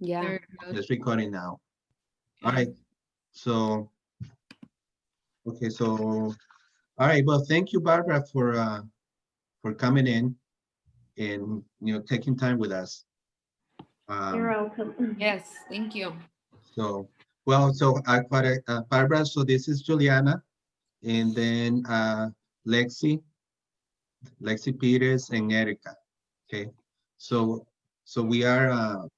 Yeah. Very good. It's recording now. All right. So, okay. So, all right. Well, thank you, Barbara, for coming in and taking time with us. You're welcome. Yes, thank you. So, well, so Barbara. So this is Juliana, and then Lexi Peters, and Erica. Okay. So, so we are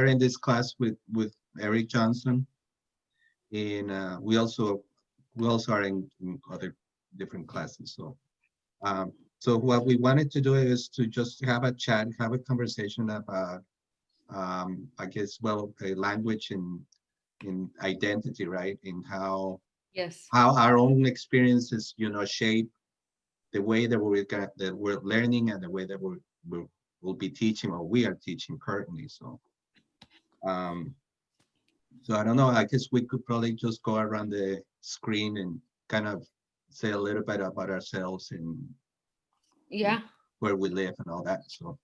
in this class with Eric Johnson, and we also are in other different classes. So what we wanted to do is to just have a chat, have a conversation about I guess, well, a language in identity, right? In how Yes. our own experiences, shape the way that we're learning and the way that we'll be teaching, or we are teaching currently. So I don't know, I guess we could probably just go around the screen and kind of say a little bit about ourselves and Yeah. where we live and all that. So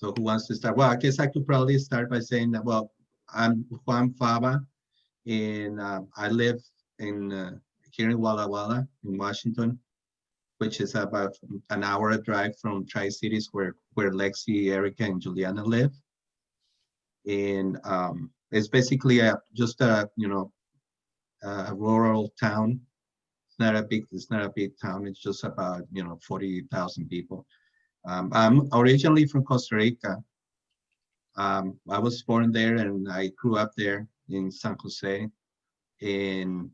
who wants to start? Well, I guess I could probably start by saying that, well, I'm Juan Fava, and I live in here in Walla Walla in Washington, which is about an hour drive from Tri-Cities, where Lexi, Erica, and Juliana live. And it's basically just a rural town. It's not a big town. It's just about 40,000 people. I'm originally from Costa Rica. I was born there and I grew up there in San Jose. And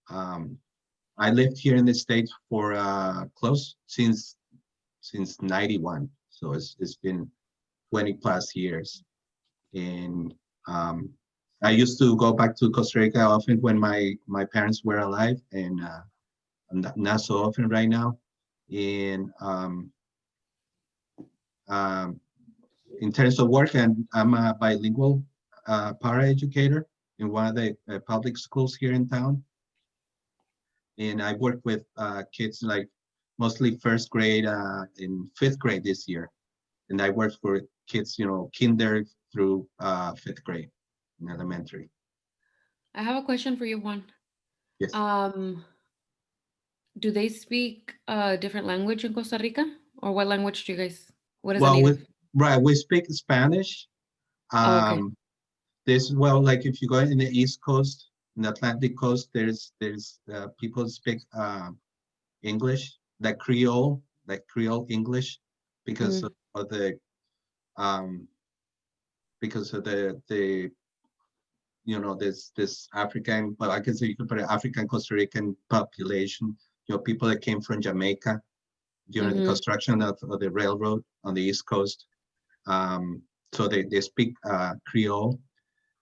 I lived here in the States for close since 91. So it's been 20 plus years. And I used to go back to Costa Rica often when my parents were alive, and not so often right now. And in terms of work, I'm a bilingual paraeducator in one of the public schools here in town. And I work with kids like mostly first grade and fifth grade this year. And I work for kids, kinder through fifth grade in elementary. I have a question for you, Juan. Yes. Do they speak a different language in Costa Rica? Or what language do you guys, what is Well, the native? we speak Spanish. Oh, okay. Like if you go in the East Coast, in the Atlantic Coast, there's people speak English, like Creole English, because of the this African, well, I can say you could put an African Costa Rican population, people that came from Jamaica during the construction of the railroad on the East Coast. So they speak Creole,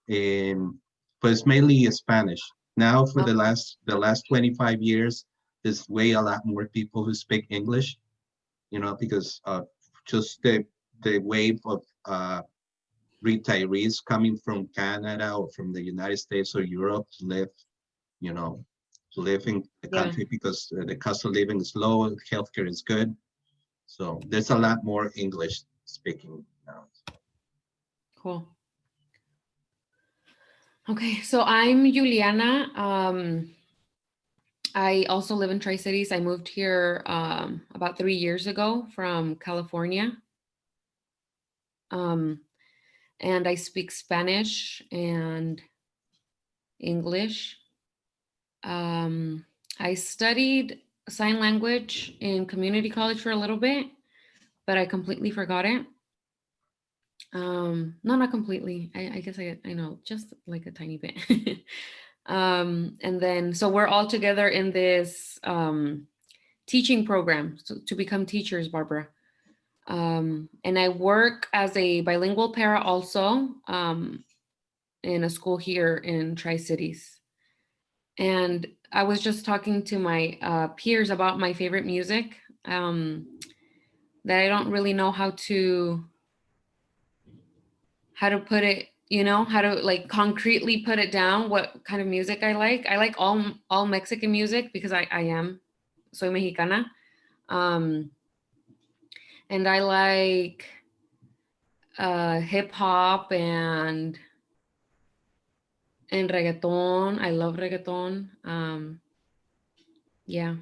but it's mainly Spanish. Now for the last 25 years, there's a lot more people who speak English, because of just the wave of retirees coming from Canada or from the United States or Europe to live in the country, because the cost of living is low, healthcare is good. So there's a lot more English speaking now. Cool. Okay, so I'm Juliana. I also live in Tri-Cities. I moved here about 3 years ago from California. And I speak Spanish and English. I studied sign language in community college for a little bit, but I completely forgot it. No, not completely. I guess I know, just like a tiny bit. And then, so we're all together in this teaching program to become teachers, Barbara. And I work as a bilingual para also in a school here in Tri-Cities. And I was just talking to my peers about my favorite music, that I don't really know how to put it, how to like concretely put it down, what kind of music I like. I like all Mexican music because I am, soy mexicana. And I like hip hop and reggaeton. I love reggaeton. Yeah.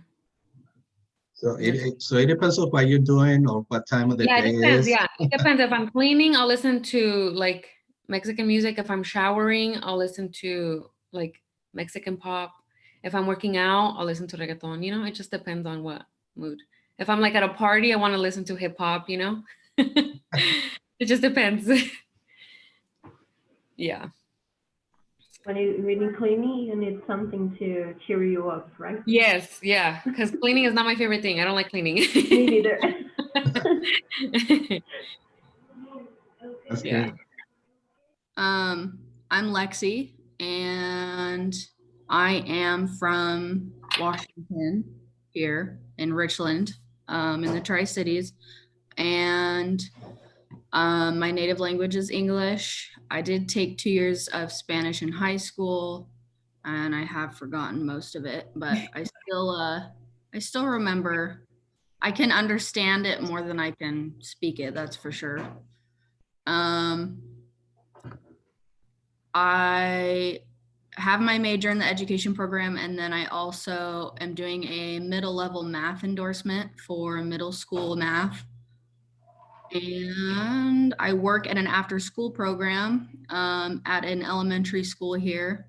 So it depends on what you're doing or what time of the Yeah, day it depends. is. Yeah, it depends. If I'm cleaning, I'll listen to like Mexican music. If I'm showering, I'll listen to like Mexican pop. If I'm working out, I'll listen to reggaeton. You know, it just depends on what mood. If I'm like at a party, I want to listen to hip hop. You know, it just depends. Yeah. When you're really cleaning, you need something to cheer you up, right? Yes. Yeah. Because cleaning is not my favorite thing. I don't like cleaning. Me neither. That's Yeah. good. I'm Lexi, and I am from Washington here in Richland, in the Tri-Cities. And my native language is English. I did take 2 years of Spanish in high school, and I have forgotten most of it, but I still remember. I can understand it more than I can speak it, that's for sure. I have my major in the education program, and then I also am doing a middle level math endorsement for middle school math. And I work at an after school program at an elementary school here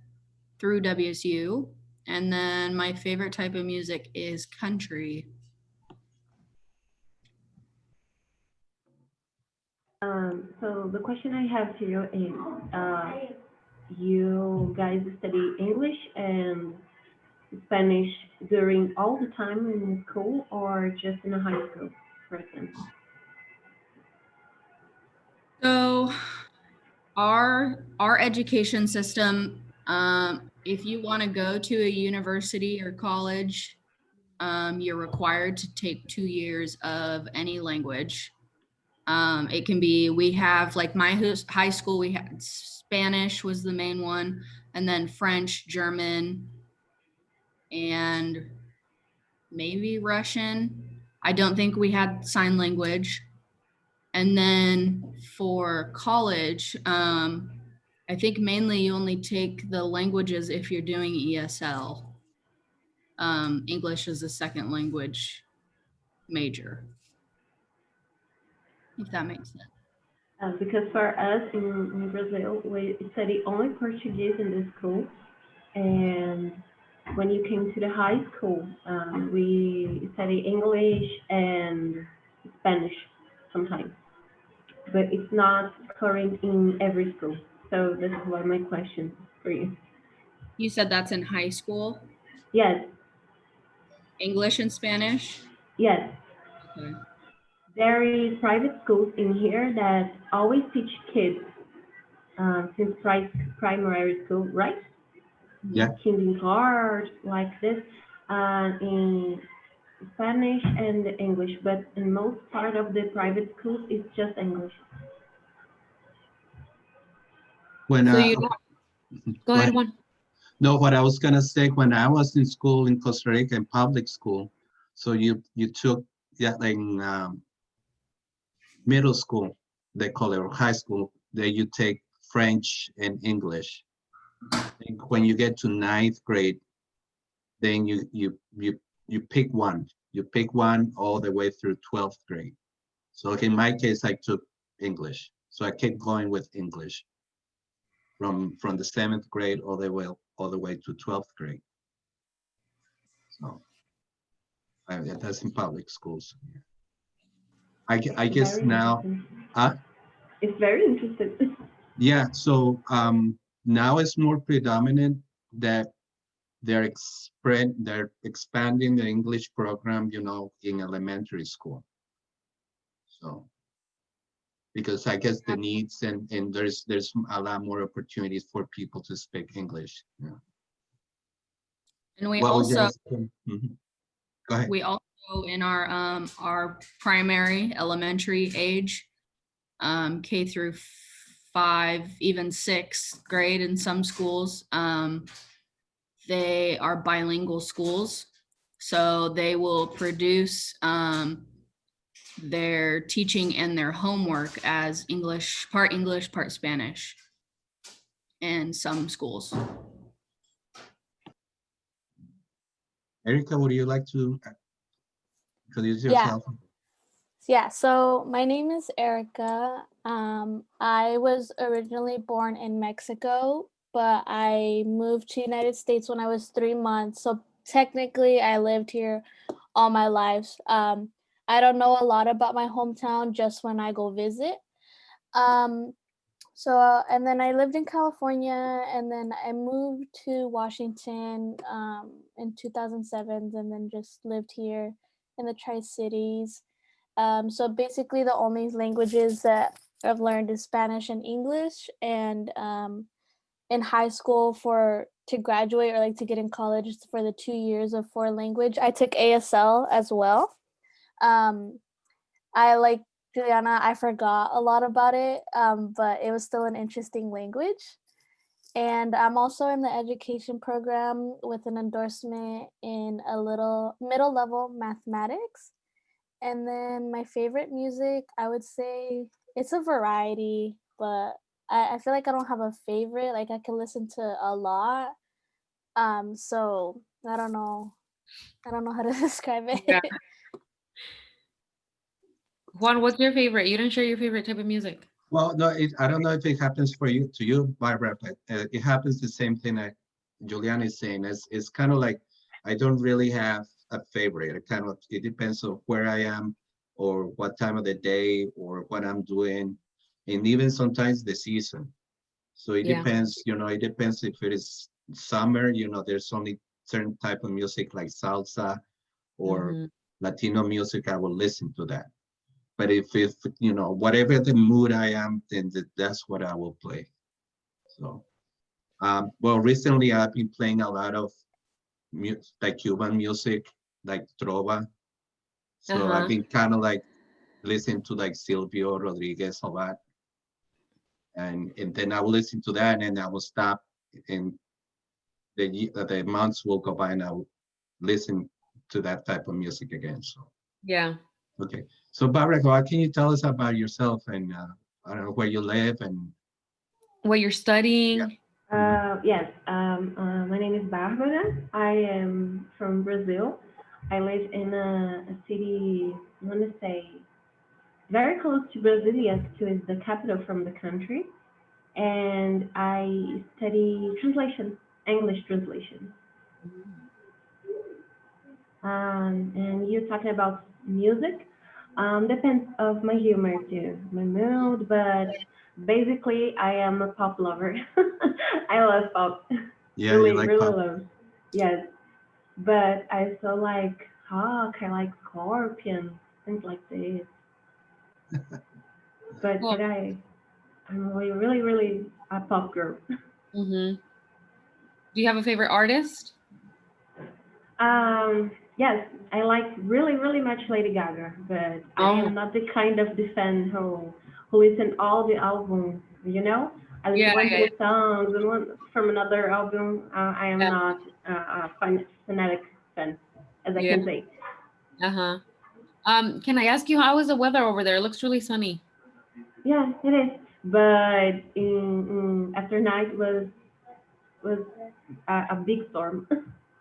through WSU. And then my favorite type of music is country. So the question I have to you is, you guys study English and Spanish during all the time in school or just in a high school, for example? So our education system, if you want to go to a university or college, you're required to take 2 years of any language. It can be, we have like my high school, we had Spanish was the main one, and then French, German, and maybe Russian. I don't think we had sign language. And then for college, I think mainly you only take the languages if you're doing ESL. English is a second language major, if that makes sense. Because for us in Brazil, we study only Portuguese in the school, and when you came to the high school, we study English and Spanish sometimes, but it's not current in every school. So this is one of my questions for you. You said that's in high school, Yes, English and Spanish? yes. Okay. There is private schools in here that always teach kids since primary school, right? Yeah. Kindergarten, like this, in Spanish and English, but in most part of the private schools, it's just English. When So you go ahead, Juan. No, what I was gonna say, when I was in school in Costa Rica in public school, so you took like middle school, they call it, or high school, there you take French and English. And when you get to 9th grade, then you pick one. You pick one all the way through 12th grade. So in my case, I took English. So I kept going with English from the 7th grade all the way to 12th grade. So that's in public schools. I guess Very now, interesting. It's very interesting. yeah. So now it's more predominant that they're expanding the English program, you know, in elementary school. So because I guess the needs and there's a lot more opportunities for people to speak English. Yeah. And we What was also, Mhm. Go ahead. we also in our primary elementary age, K through 5, even 6th grade in some schools, they are bilingual schools. So they will produce their teaching and their homework as English, part Spanish in some schools. Erica, would you like to introduce Yeah. yourself? Yeah, so my name is Erica. I was originally born in Mexico, but I moved to United States when I was 3 months. So technically I lived here all my life. I don't know a lot about my hometown just when I go visit. And then I lived in California, and then I moved to Washington in 2007, and then just lived here in the Tri-Cities. So basically the only languages that I've learned is Spanish and English. And in high school to graduate or like to get in college for the 2 years of foreign language, I took ASL as well. I like Juliana, I forgot a lot about it, but it was still an interesting language. And I'm also in the education program with an endorsement in a little middle level mathematics. And then my favorite music, I would say it's a variety, but I feel like I don't have a favorite. Like I can listen to a lot. So I don't know. I don't know how to describe it. Yeah. Juan, what's your favorite? You didn't share your favorite type of music. Well, no, I don't know if it happens to you, Barbara, but it happens the same thing that Juliana is saying. It's kind of like I don't really have a favorite. It depends on where I am or what time of the day or what I'm doing, and even sometimes the season. So it Yeah. depends, it depends if it is summer, there's only certain type of music like salsa or Mhm. Latino music, I will listen to that. But if whatever the mood I am, then that's what I will play. So, well, recently I've been playing a lot of like Cuban music, like trova. So I've been kind of like listening to like Silvio Rodriguez a lot. And then I will listen to that and I will stop and the months will go by and I will listen to that type of music again. So, Yeah. okay. So Barbara, what can you tell us about yourself and I don't know where you live and What you're studying? Yes, my name is Bárbara. I am from Brazil. I live in a city, I want to say, very close to Brasilia, to is the capital from the country. And I study translation, English translation. And you're talking about music. Depends of my humor too, my mood, but basically I am a pop lover. I love pop. yeah, you Really, like really pop? love. Yes. But I also like Hawk, I like Scorpion, things like this. But Well, I'm really, really, really a pop girl. do you have a favorite artist? Yes, I like really, really much Lady Gaga, but I Oh, am not the kind of the fan who listen all the albums. You know, I listen yeah, one yeah, two songs and one from another album. I am yeah, not a fanatic fan, as I yeah. can say. Uh-huh. Can I ask you, how is the weather over there? It looks really sunny. Yeah, it is. But after night was a big storm.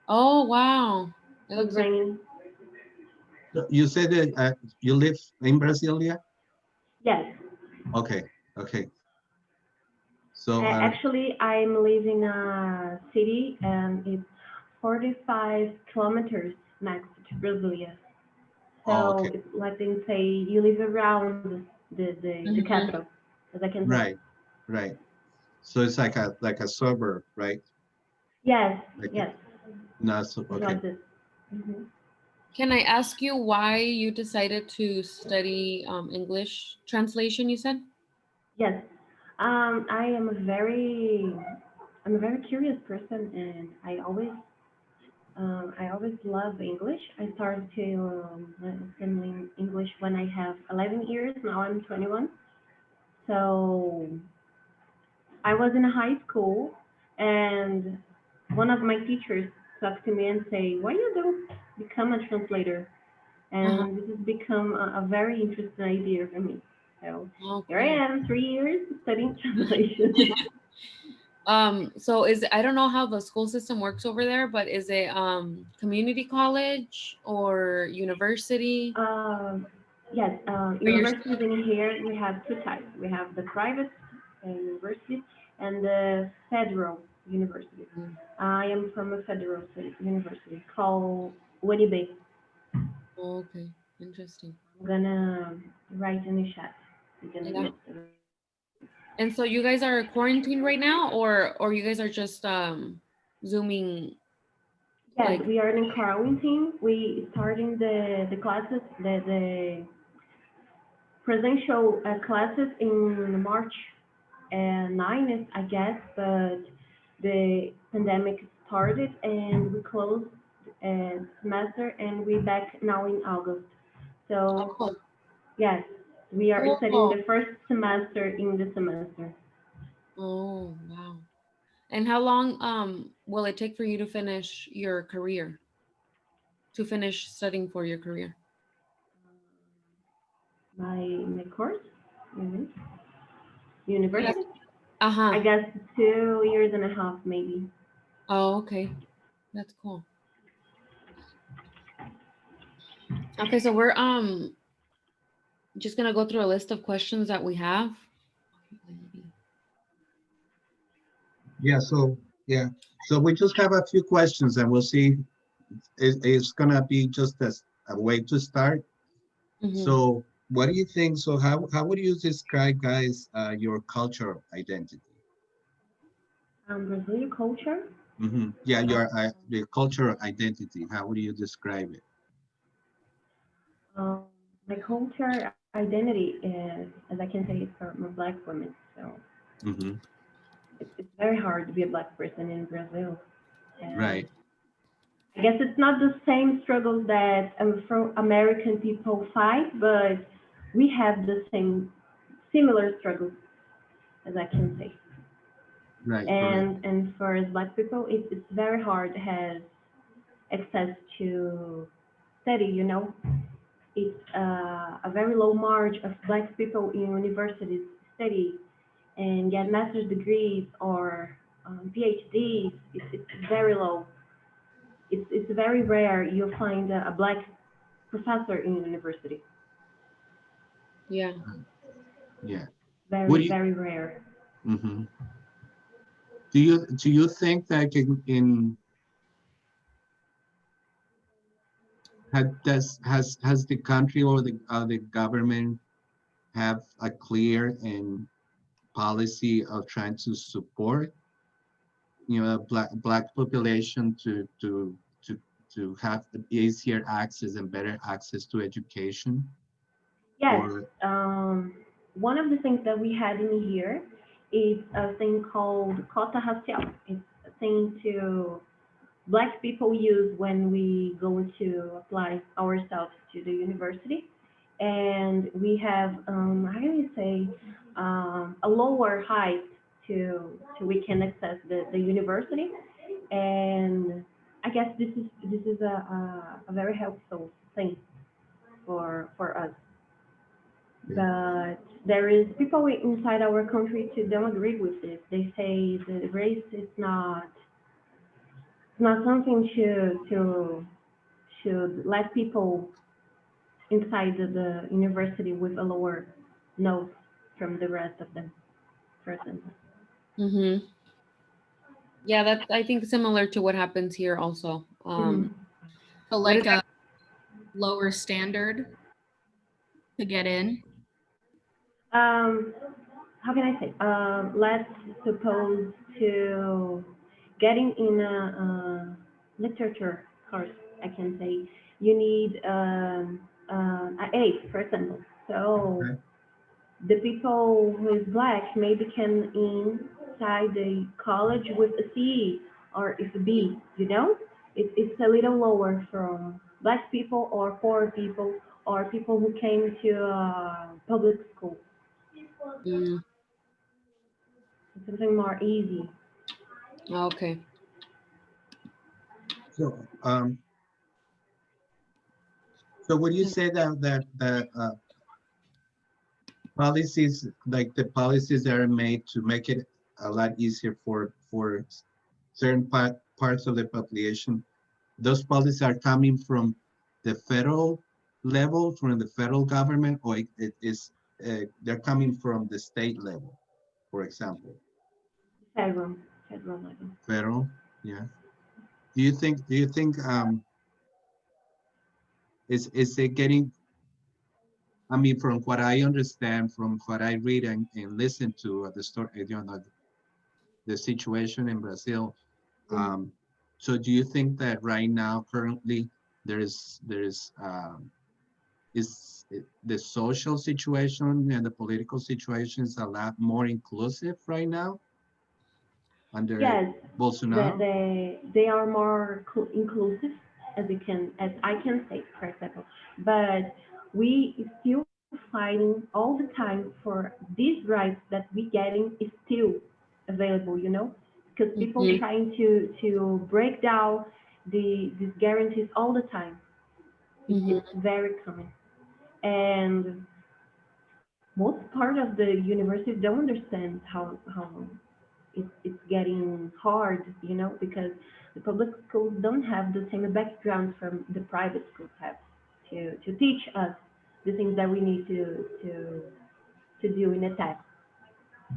Oh, wow. It It was looks so. raining. So you said that you live in Brasilia? Yes. Okay, okay. So Actually, I'm living in a city and it's 45 kilometers next to Brasilia. okay, So it's like they say you live around the Mhm. capital, as I can say. right, right. So it's like a suburb, right? Yes, Like yes, not so it's okay. like this. Hmm. Can I ask you why you decided to study English translation, you said? Yes. I am I'm a very curious person, and I always love English. I started to studying English when I have 11 years. Now I'm 21. So I was in a high school, and one of my teachers talked to me and say, "Why you don't become a translator?" And this has become a very interesting idea for me. So here I Okay. am, 3 years studying translation. So I don't know how the school system works over there, but is it community college or university? Yes, Or you're universities in here, we have two types. We have the private university and the federal university. Mm. I am from a federal university called UNB. Oh, okay, interesting. I'm gonna write in the chat. You're gonna Yeah. get the. And so you guys are quarantined right now, or you guys are just zooming Yes, like? we are in quarantine. We starting the classes, the presential classes in March 9th, I guess, but the pandemic started and we closed semester and we back now in August. So Oh, yes, we are studying cool. the first semester in the semester. Oh, wow. And how long will it take for you to finish your career? To finish studying for your career? My course, hmm Yes. university, I Uh-huh. guess 2 years and a half maybe. Oh, okay. That's cool. Okay, so we're just gonna go through a list of questions that we have. Yeah, so we just have a few questions and we'll see. It's gonna be just as a way to start. Mhm. So what do you think? So how would you describe, guys, your cultural identity? Brazilian culture. Yeah, Uh, the cultural identity. How would you describe it? um, my culture identity is, as I can say, it's from a black woman. So Hmm. it's very hard to be a black person in Brazil. And Right, I guess it's not the same struggles that Afro American people fight, but we have the same similar struggles, as I can say. right, correct. And for as black people, it's very hard to have access to study. It's a very low margin of black people in universities study and get master's degrees or PhDs. It's very low. It's very rare you'll find a black professor in university. Yeah. Yeah. Would Very, you? very rare. Hmm. Do you think that has the country or the government have a clear and policy of trying to support, black population to have easier access and better access to education? Yes, Or one of the things that we had in here is a thing called cota racial. It's a thing to black people use when we go to apply ourselves to the university. And we have, how do you say, a lower height to we can access the university. And I guess this is a very helpful thing for us. yeah, But there is people inside our country too don't agree with this. They say the race is not something should let people inside the university with a lower note from the rest of them, for example. Mm-hmm. Yeah, that's I think similar to what happens here also. Mhm. So What is like that? a lower standard to get in. Um, how can I say? Let's suppose to getting in a literature course, I can say you need an A, for example. So right, the people who is black maybe can inside the college with a C or if a B, it's a little lower from black people or poor people or people who came to public school. Mm, It's something more easy. okay. so So would you say that policies, like the policies that are made to make it a lot easier for certain parts of the population, those policies are coming from the federal level, from the federal government, or it is they're coming from the state level, for example? Federal, federal level. Federal, yeah. Do you think is it getting, I mean, from what I understand, from what I read and listen to the story, the situation in Brazil. So do you think that right now, currently, the social situation and the political situation is a lot more inclusive right now under Yes, Bolsonaro? they are more inclusive, as I can say, for example. But we still fighting all the time for these rights that we getting is still available, you know, because people Mhm. trying to break down these guarantees all the time. Mhm. It's very common, and most part of the universities don't understand how it's getting hard, you know, because the public schools don't have the same background from the private schools have to teach us the things that we need to do in a test.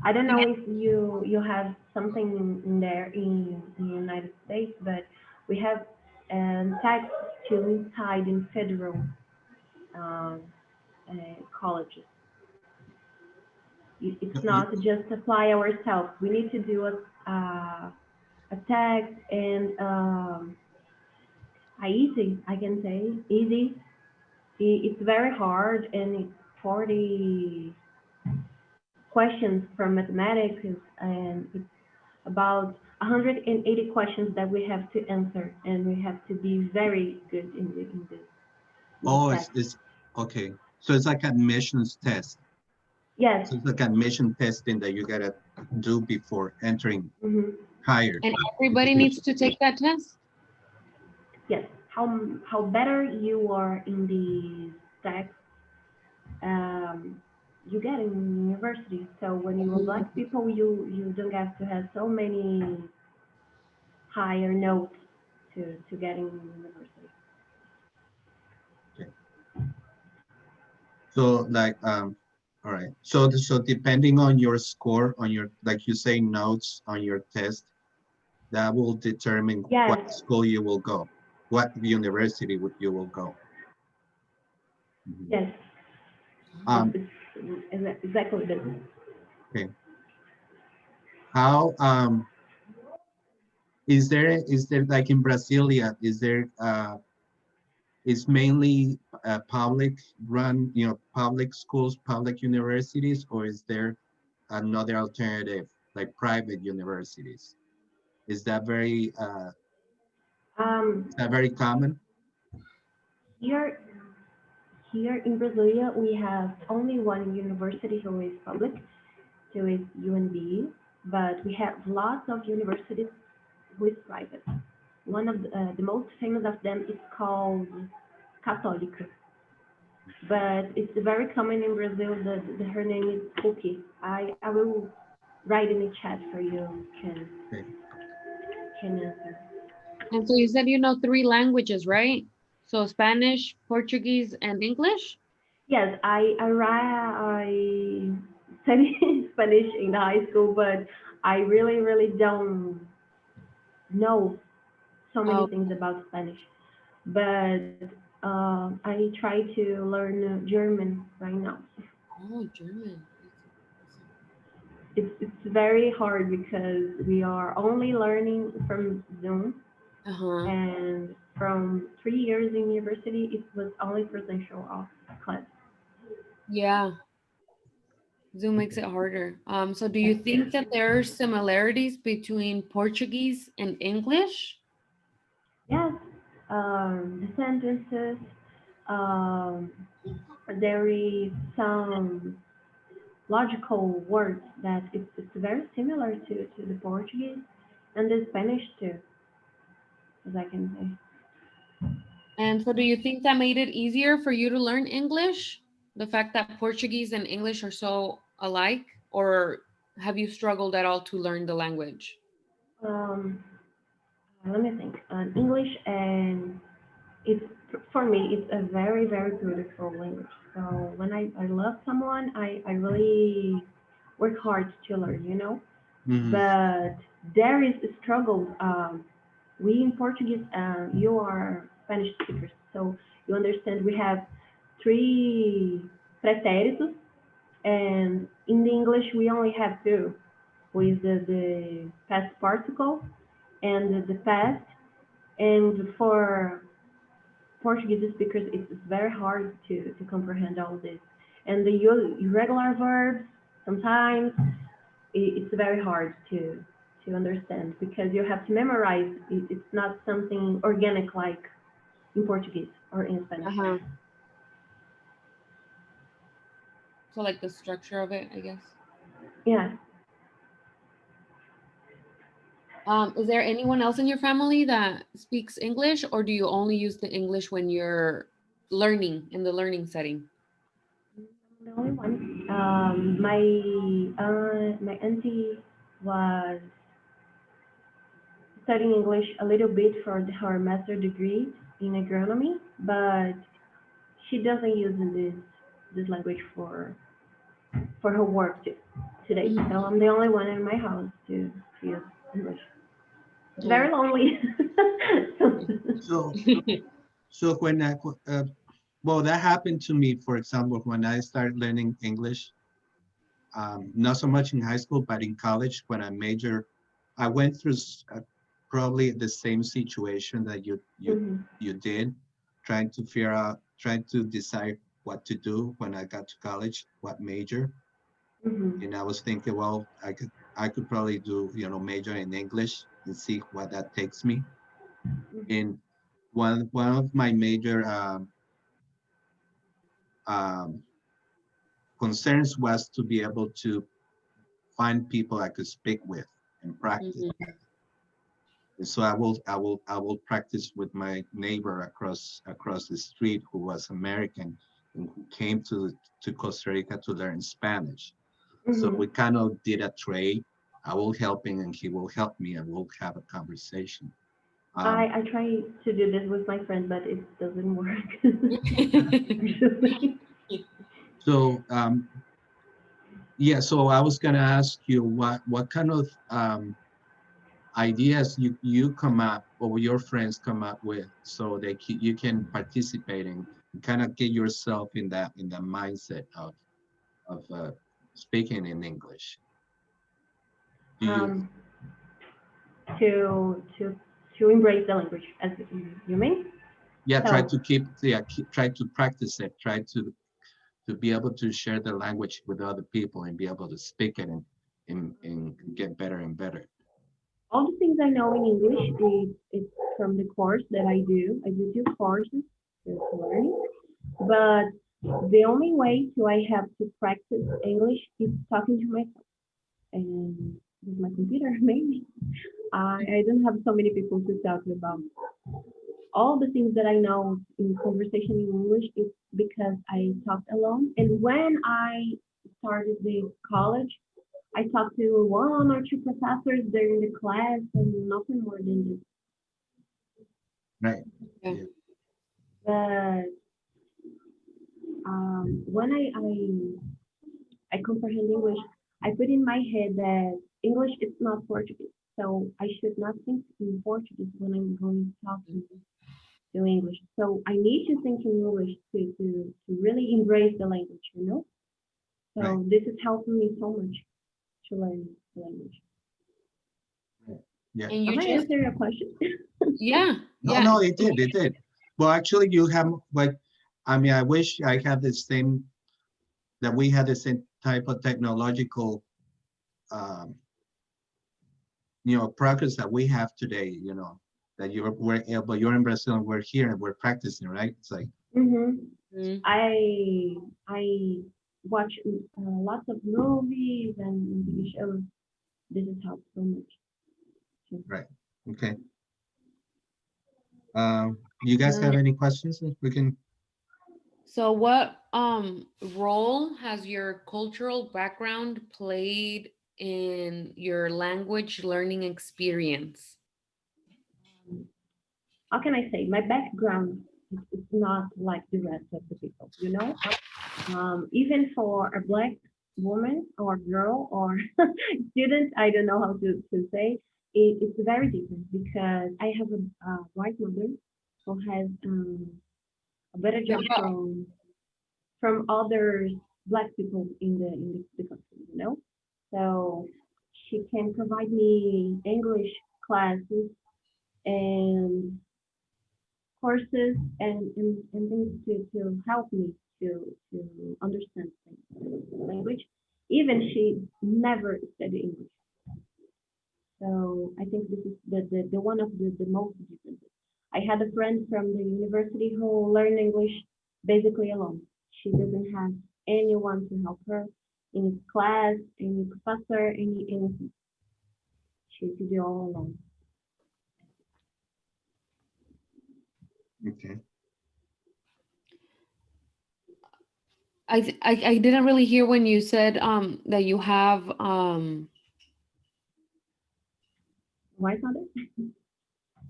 I don't know if you have something in there in the United States, but we have tax to inside in federal um, colleges. It's not just apply ourselves. We need to do a text and easy, I can say, easy. It's very hard and it's 40 questions from mathematics and it's about 180 questions that we have to answer and we have to be very good in the Oh, test. it's okay. So it's like admissions test. Yes. So it's like admission testing that you gotta do before entering Hmm. higher. And everybody needs to take that test? Yes. How better you are in the text, you get in university. So when you are black people, you don't have to have so many higher notes to get in university. Okay. So like all right. So depending on your score on your, like you say, notes on your test, that will determine what Yes, school you will go, what university you will go. Mhm. yes, Um, it's exactly this. okay. How is there like in Brasilia, is there is mainly public run, public schools, public universities, or is there another alternative like private universities? Is that very Um, is that very common? here here in Brasilia, we have only one university who is public, who is UNB, but we have lots of universities who is private. One of the most famous of them is called Católica, but it's very common in Brazil. Her name is Cookie. I will write in the chat for you Okay. can answer. And so you said you know 3 languages, right? So Spanish, Portuguese, and English? Yes, I studied Spanish in high school, but I really don't know so many Oh, things about Spanish. But I try to learn German right now. oh, German. It's very hard because we are only learning from Zoom, Uh-huh. and from 3 years in university, it was only presential class. Yeah, Zoom makes it harder. So do you think that there are similarities between Portuguese and English? Yes, the sentences. Um, there is some logical words that it's very similar to the Portuguese and the Spanish too, as I can say. And so do you think that made it easier for you to learn English? The fact that Portuguese and English are so alike? Or have you struggled at all to learn the language? Um, Let me think. English, and it's for me, it's a very, very beautiful language. So when I love someone, I really work hard to learn, you know. Mhm. But there is a struggle. We in Portuguese, you are Spanish speakers, so you understand we have three pretéritos, and in the English we only have two, with the past participle and the past. And for Portuguese speakers, it's very hard to comprehend all this. And the irregular verbs, sometimes it's very hard to understand because you have to memorize. It's not something organic like in Portuguese or in Spanish. Uh-huh. So like the structure of it, I guess. Yeah. Is there anyone else in your family that speaks English, or do you only use the English when you're learning in the learning setting? The only one. My auntie was studying English a little bit for her master degree in agronomy, but she doesn't use this language for her work today. Mhm. So I'm the only one in my house to use English. It's Oh. very lonely. So, so when well, that happened to me, for example, when I started learning English, not so much in high school, but in college, when I majored, I went through probably the same situation that Mhm, you did, trying to decide what to do when I got to college, what major. mhm, And I was thinking, well, I could probably do, major in English and see what that takes me. mhm, And one of my major um, concerns was to be able to find people I could speak with and practice. Mhm. And so I will practice with my neighbor across the street who was American and who came to Costa Rica to learn Spanish. So we mhm. kind of did a trade. I will help him and he will help me and we'll have a conversation. Um, I try to do this with my friend, but it doesn't work. Usually. so yeah, so I was gonna ask you what kind of ideas you come up or your friends come up with so that you can participate and kind of get yourself in the mindset of speaking in English. Do you um, to embrace the language, as you mean. yeah try So to try to practice it, try to be able to share the language with other people and be able to speak it and get better and better. all the things I know in English is from the course that I do. I do 2 courses to learn, but the only way to I have to practice English is talking to myself and with my computer maybe. I don't have so many people to talk about. All the things that I know in conversation in English is because I talked alone. And when I started the college, I talked to 1 or 2 professors during the class and nothing more than this. Right. Yeah. Yeah. But when I comprehend English, I put in my head that English is not Portuguese. So I should not think in Portuguese when I'm going to talk to English. So I need to think in English to really embrace the language, you know? Right. So this is helping me so much to learn the language. Yeah. And you Am I just, answering your question? yeah, No, yeah. no, it did. Well, actually, you have like, I mean, I wish I had the same that we had the same type of technological, um, progress that we have today. That you're in Brazil and we're here and we're practicing, right? It's like, Mm-hmm. Mhm. I watch lots of movies and TV shows. This has helped so much. Too. right, okay. Um, You guys have any questions? We can. So what role has your cultural background played in your language learning experience? How can I say? My background is not like the rest of the people, you know? Even for a Black woman or girl or student, I don't know how to say, it's very different because I have a white mother who has a better job from other Black people in the country, you know? So she can provide me English classes and courses and things to help me to understand things, language. Even she never studied English. So I think this is the one of the most differences. I had a friend from the university who learned English basically alone. She doesn't have anyone to help her in class, any professor, anything. She did it all alone. Okay. I didn't really hear when you said that you have White mother?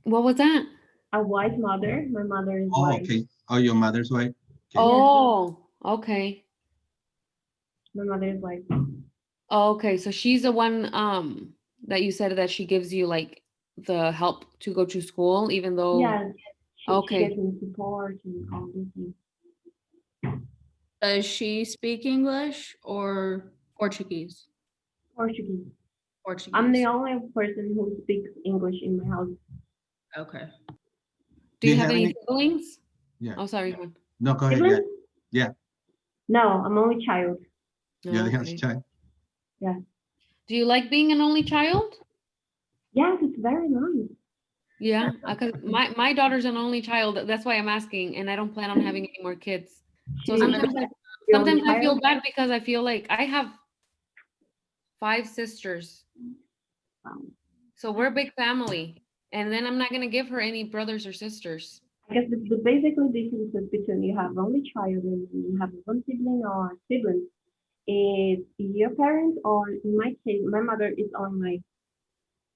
what was that? A white mother. My mother is Oh, white. okay. Oh, your mother's white? Okay. Oh, okay. My mother is white. Okay, so she's the one that you said that she gives you like the help to go to school, even though Yes, she okay. gives me support and all these things. Does she speak English or Portuguese? Portuguese. Portuguese. I'm the only person who speaks English in my house. Okay. Do you have any siblings? Yeah. Oh, sorry. Juan. No, go ahead. Yeah. Siblings? Yeah. No, I'm only child. You're the Okay. youngest child. Yeah. Do you like being an only child? Yes, it's very nice. Yeah, because my daughter's an only child. That's why I'm asking, and I don't plan on having any more kids. So She- sometimes the only I feel child? bad because I feel like I have 5 sisters, so we're a big family, and then I'm not gonna give her any brothers or sisters. I guess the basically differences between you have only child and you have one sibling or siblings is your parents, or in my case, my mother is on my,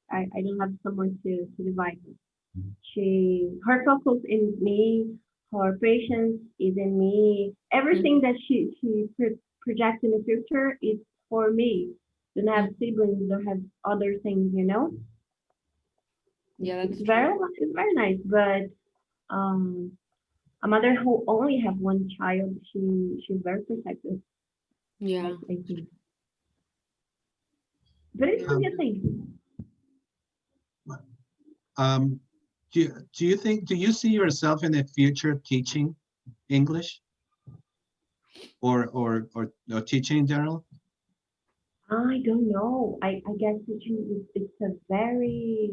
I don't have someone to divide with. Her focus in me, her patience is in me. Everything that she projects in the future is for me. Don't have siblings, don't have other things, you know. Yeah, that's It's very nice, but a mother who only have one child, she's very protective. yeah. I think. But it's a good thing. Do you see yourself in the future teaching English or teaching in general? I don't know. I guess teaching is it's a very,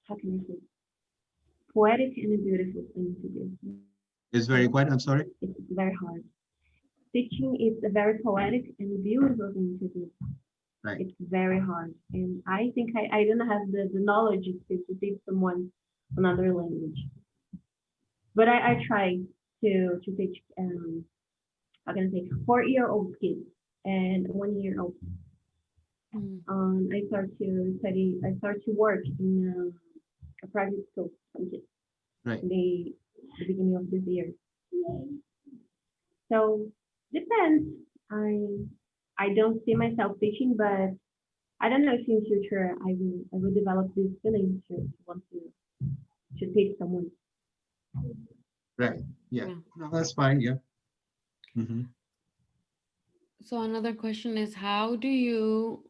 how can I say, poetic and a beautiful thing to do. It's very quiet. I'm sorry. It's very hard. Teaching is a very poetic and beautiful thing to do. Right. It's very hard. And I think I don't have the knowledge to teach someone another language. But I try to teach, how can I say, 4-year-old kids and 1-year-old. I start to study, I start to work in a private school for kids. Right. The beginning of this year. So depends. I don't see myself teaching, but I don't know if in future I will develop this feeling to want to teach someone. Right. Yeah. Yeah. No, that's fine. Yeah. Mm-hmm. So another question is, how do you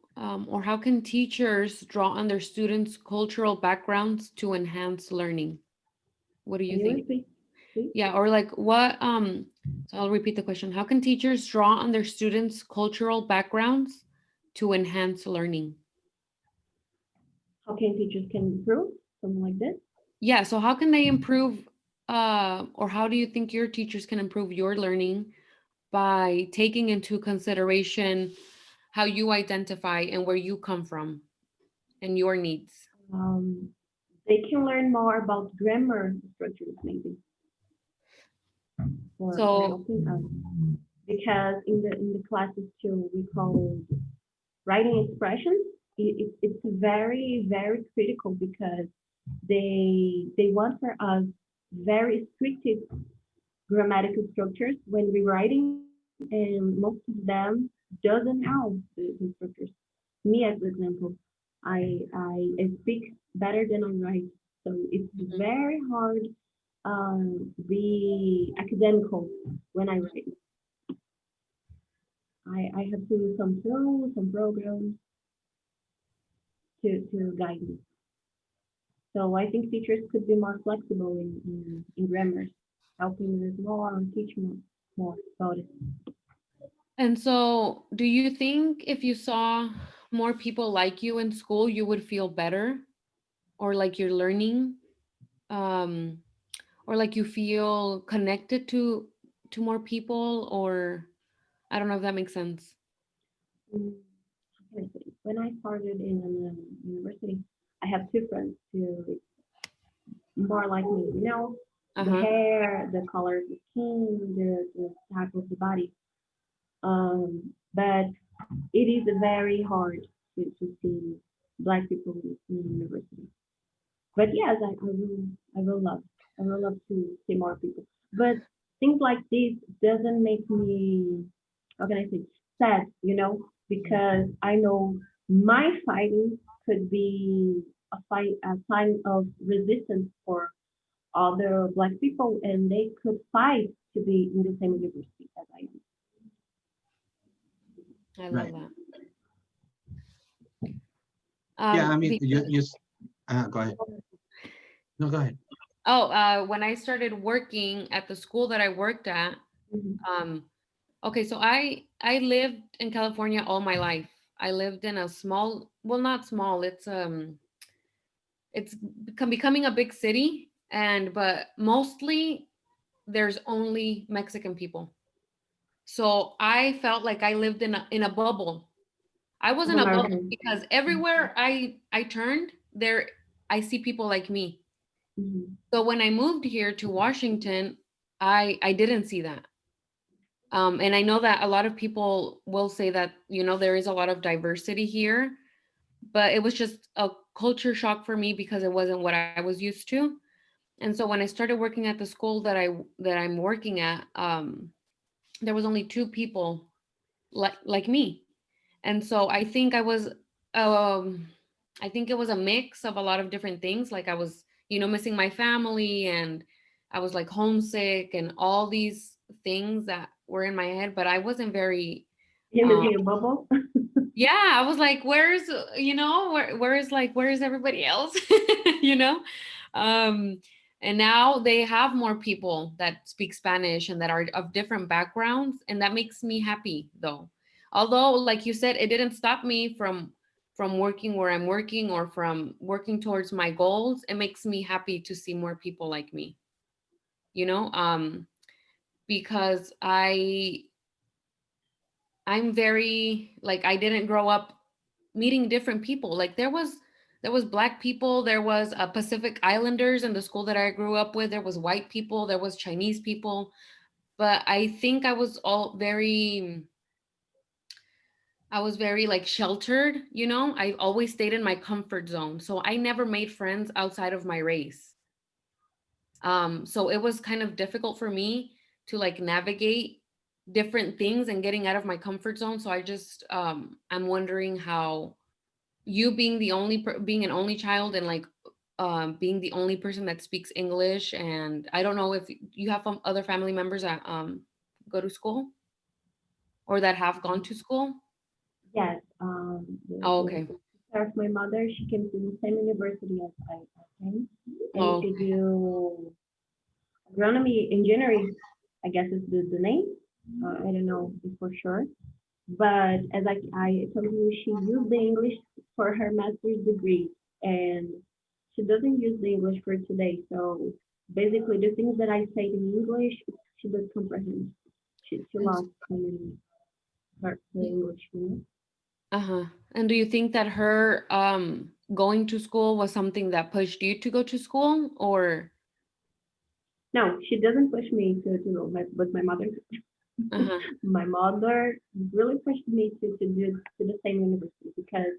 or how can teachers draw on their students' cultural backgrounds to enhance learning? What do you Can you think? repeat, please? Yeah, or like what so I'll repeat the question. How can teachers draw on their students' cultural backgrounds to enhance learning? How can teachers can improve something like this? Yeah, so how can they improve or how do you think your teachers can improve your learning by taking into consideration how you identify and where you come from and your needs? They can learn more about grammar structures, maybe. for So, helping us. Because in the classes too, we call writing expressions. It's very, very critical because they want for us very strict grammatical structures when we're writing, and most of them doesn't know the structures. Me, as an example, I speak better than I write, so it's mhm. very hard be academical when I write. I have to use some tools, some programs to guide me. So I think teachers could be more flexible in grammar, helping us more and teach more about it. And so do you think if you saw more people like you in school, you would feel better, or like you're learning, um, or like you feel connected to more people, or I don't know if that makes sense. Mm, how can I say? When I started in university, I have two friends who more like me, the Uh-huh. hair, the color of the skin, the type of the body. But it is very hard to see black people in university. But yes, I will love, I will love to see more people. But things like this doesn't make me, how can I say, sad, because I know my fighting could be a sign of resistance for other black people, and they could fight to be in the same university as I am. I love Right. that. Yeah, I mean, Because, go ahead. No, go ahead. when I started working at the school that I worked at, Mhm. um, okay, so I lived in California all my life. I lived in a small, well, not small, it's becoming a big city, and but mostly there's only Mexican people. So I felt like I lived in a bubble. I was Of in a bubble American. because everywhere I turned there, I see people like me. Mhm. So when I moved here to Washington, I didn't see that. And I know that a lot of people will say that, there is a lot of diversity here, but it was just a culture shock for me because it wasn't what I was used to. And so when I started working at the school that I'm working at, there was only two people like me. And so um I think it was a mix of a lot of different things. Like I was, missing my family, and I was like homesick and all these things that were in my head, but I wasn't very Him is um in a bubble. yeah, I was like, where is everybody else? you know? Um and now they have more people that speak Spanish and that are of different backgrounds, and that makes me happy though. Although, like you said, it didn't stop me from working where I'm working or from working towards my goals. It makes me happy to see more people like me, you know? Because I'm very, like, I didn't grow up meeting different people. Like there was black people, there was Pacific Islanders in the school that I grew up with, there was white people, there was Chinese people, but I think I was very like sheltered, I always stayed in my comfort zone. So I never made friends outside of my race. So it was kind of difficult for me to like navigate different things and getting out of my comfort zone. So I'm wondering how you being an only child, and like being the only person that speaks English, and I don't know if you have other family members that go to school or that have gone to school. Yes, Oh, the okay. sister of my mother, she came to the same university as I came, and Oh, she do agronomy engineering. I guess is the name. I don't know for sure. But as I told you, she used the English for her master's degree, and she doesn't use the English for today. So basically, the things that I say in English, she does comprehend. She and lost so many her English. uh-huh. And do you think that her going to school was something that pushed you to go to school, or No, she doesn't push me to go, but my mother, Uh-huh. my mother really pushed me to do to the same university because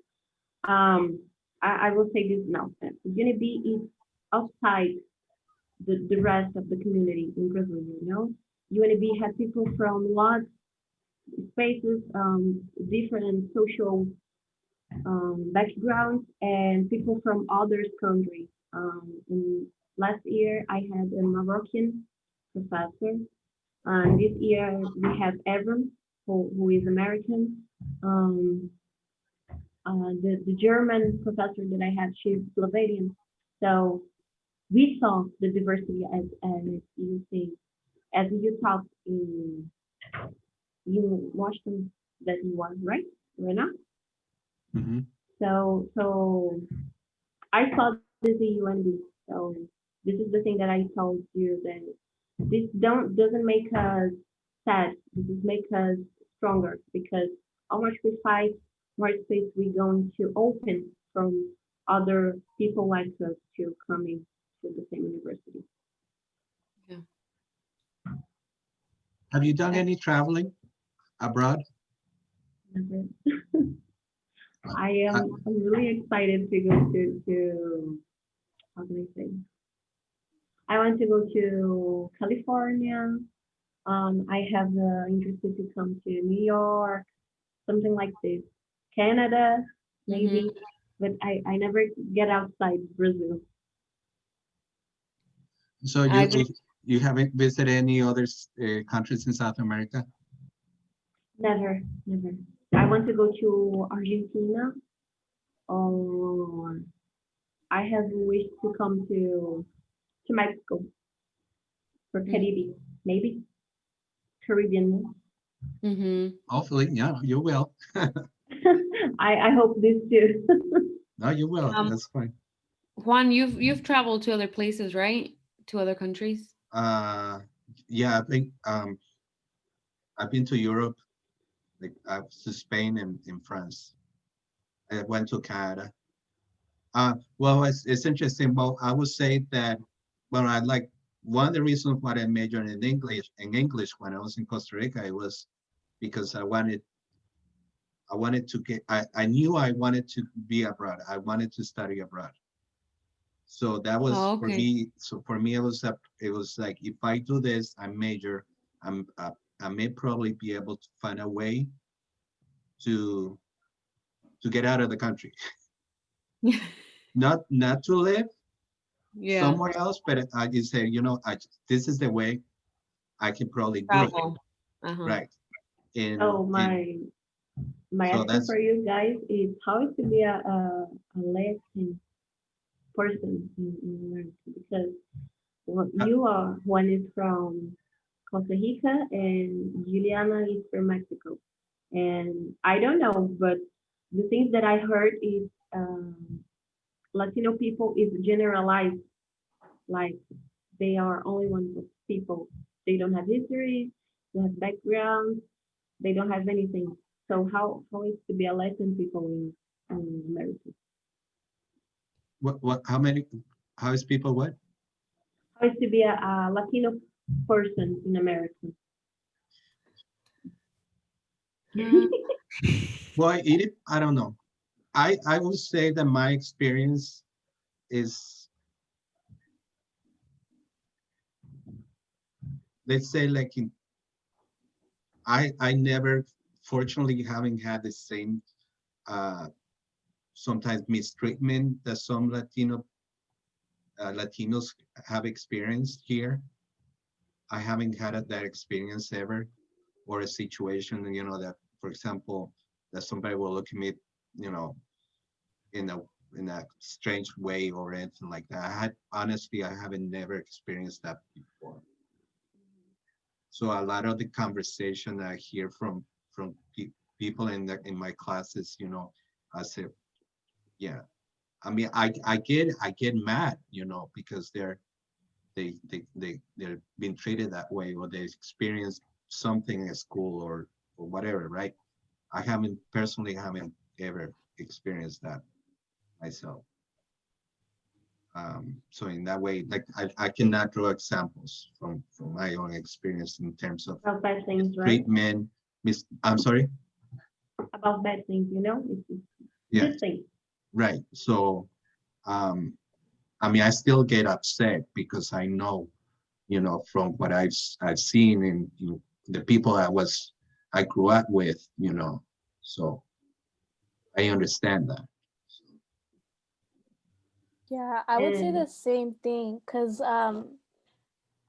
I will say this now. UNB is outside the rest of the community in Brazil, you know. UNB has people from lots spaces, different social backgrounds, and people from other countries. And last year I had a Moroccan professor, and this year we have Evan, who is American. Um, the German professor that I had, she's Slovenian. So we saw the diversity as you see, as you talked in you Washington that you was right, Rena. Mhm. So I saw this in UNB. So this is the thing that I told you that this doesn't make us sad. This is make us stronger because how much we fight, more space we going to open from other people like us to coming to the same university. Yeah. Have you done any traveling abroad? I am I'm really excited to go to how can I say? I want to go to California. I have interested to come to New York, something like this. Canada, maybe, but I never get outside Brazil. So I you haven't visited any other countries in South America? Never, never. I want to go to Argentina. Or I have a wish to come to Mexico for Caribbean, maybe Caribbean. Mm-hmm. Hopefully, yeah, you will. I hope this too. No, you will. Um, That's fine. Juan, you've traveled to other places, right? To other countries? Uh, yeah, I think I've been to Europe, like to Spain and in France. I went to Canada. Well, it's interesting. Well, I would say that, well, I like one of the reasons why I majored in English when I was in Costa Rica, it was because I wanted to get, I knew I wanted to be abroad. I wanted to study abroad. So that was Oh, for okay. me. So for me, it was like, if I do this, I major, I may probably be able to find a way to get out of the country. Not to live Yeah. somewhere else, but I just say, this is the way I can probably do it, Travel. Uh-huh. right? And So my so action that's for you guys is how is to be a Latin person in America because what uh, you are one is from Costa Rica and Juliana is from Mexico. And I don't know, but the things that I heard is Latino people is generalized, like they are only one of people. They don't have history, they have background, they don't have anything. So how is to be a Latin people in America? how is people what? How is to be a Latino person in America? Uh, Well, I don't know. I would say that my experience is, let's say, like I never, fortunately, haven't had the same uh, sometimes mistreatment that some Latinos have experienced here. I haven't had that experience ever, or a situation, that, for example, that somebody will look at me, you know, in a strange way or anything like that. Honestly, I haven't never experienced that before. So a lot of the conversation that I hear from people in my classes, I say, yeah. I mean, I get mad, because they're being treated that way, or they experience something at school or whatever, right? I haven't ever experienced that myself. So in that way, like I cannot draw examples from my own experience in terms of About bad things, right? treatment. I'm sorry. About bad things, you know? It's Yeah, good things. right. So, I mean, I still get upset because I know, you know, from what I've seen in the people I grew up with, you know, so I understand that. Yeah, I would say And the same thing because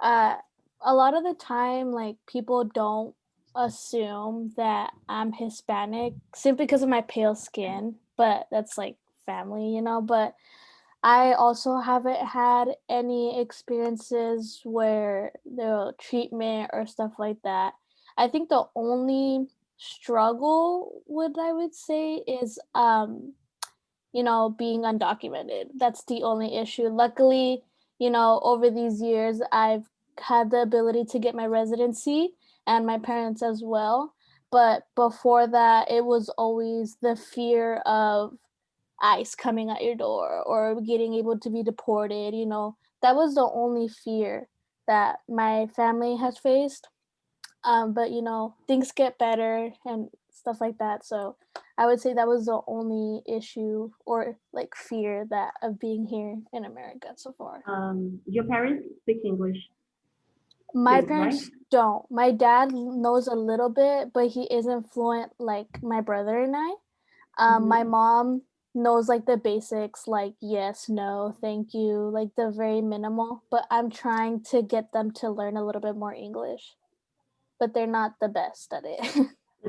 uh a lot of the time like people don't assume that I'm Hispanic simply because of my pale skin, but that's like family, you know, but I also haven't had any experiences where the treatment or stuff like that. I think the only struggle I would say is you know, being undocumented. That's the only issue. Luckily, you know, over these years, I've had the ability to get my residency and my parents as well. But before that, it was always the fear of ICE coming at your door or getting able to be deported. You know, that was the only fear that my family has faced. But you know, things get better and stuff like that. So I would say that was the only issue or like fear that of being here in America so far. your parents speak English My too, right? parents don't. My dad knows a little bit, but he isn't fluent like my brother and I. My Mhm. mom knows like the basics, like yes, no, thank you, like the very minimal. But I'm trying to get them to learn a little bit more English, but they're not the best at it.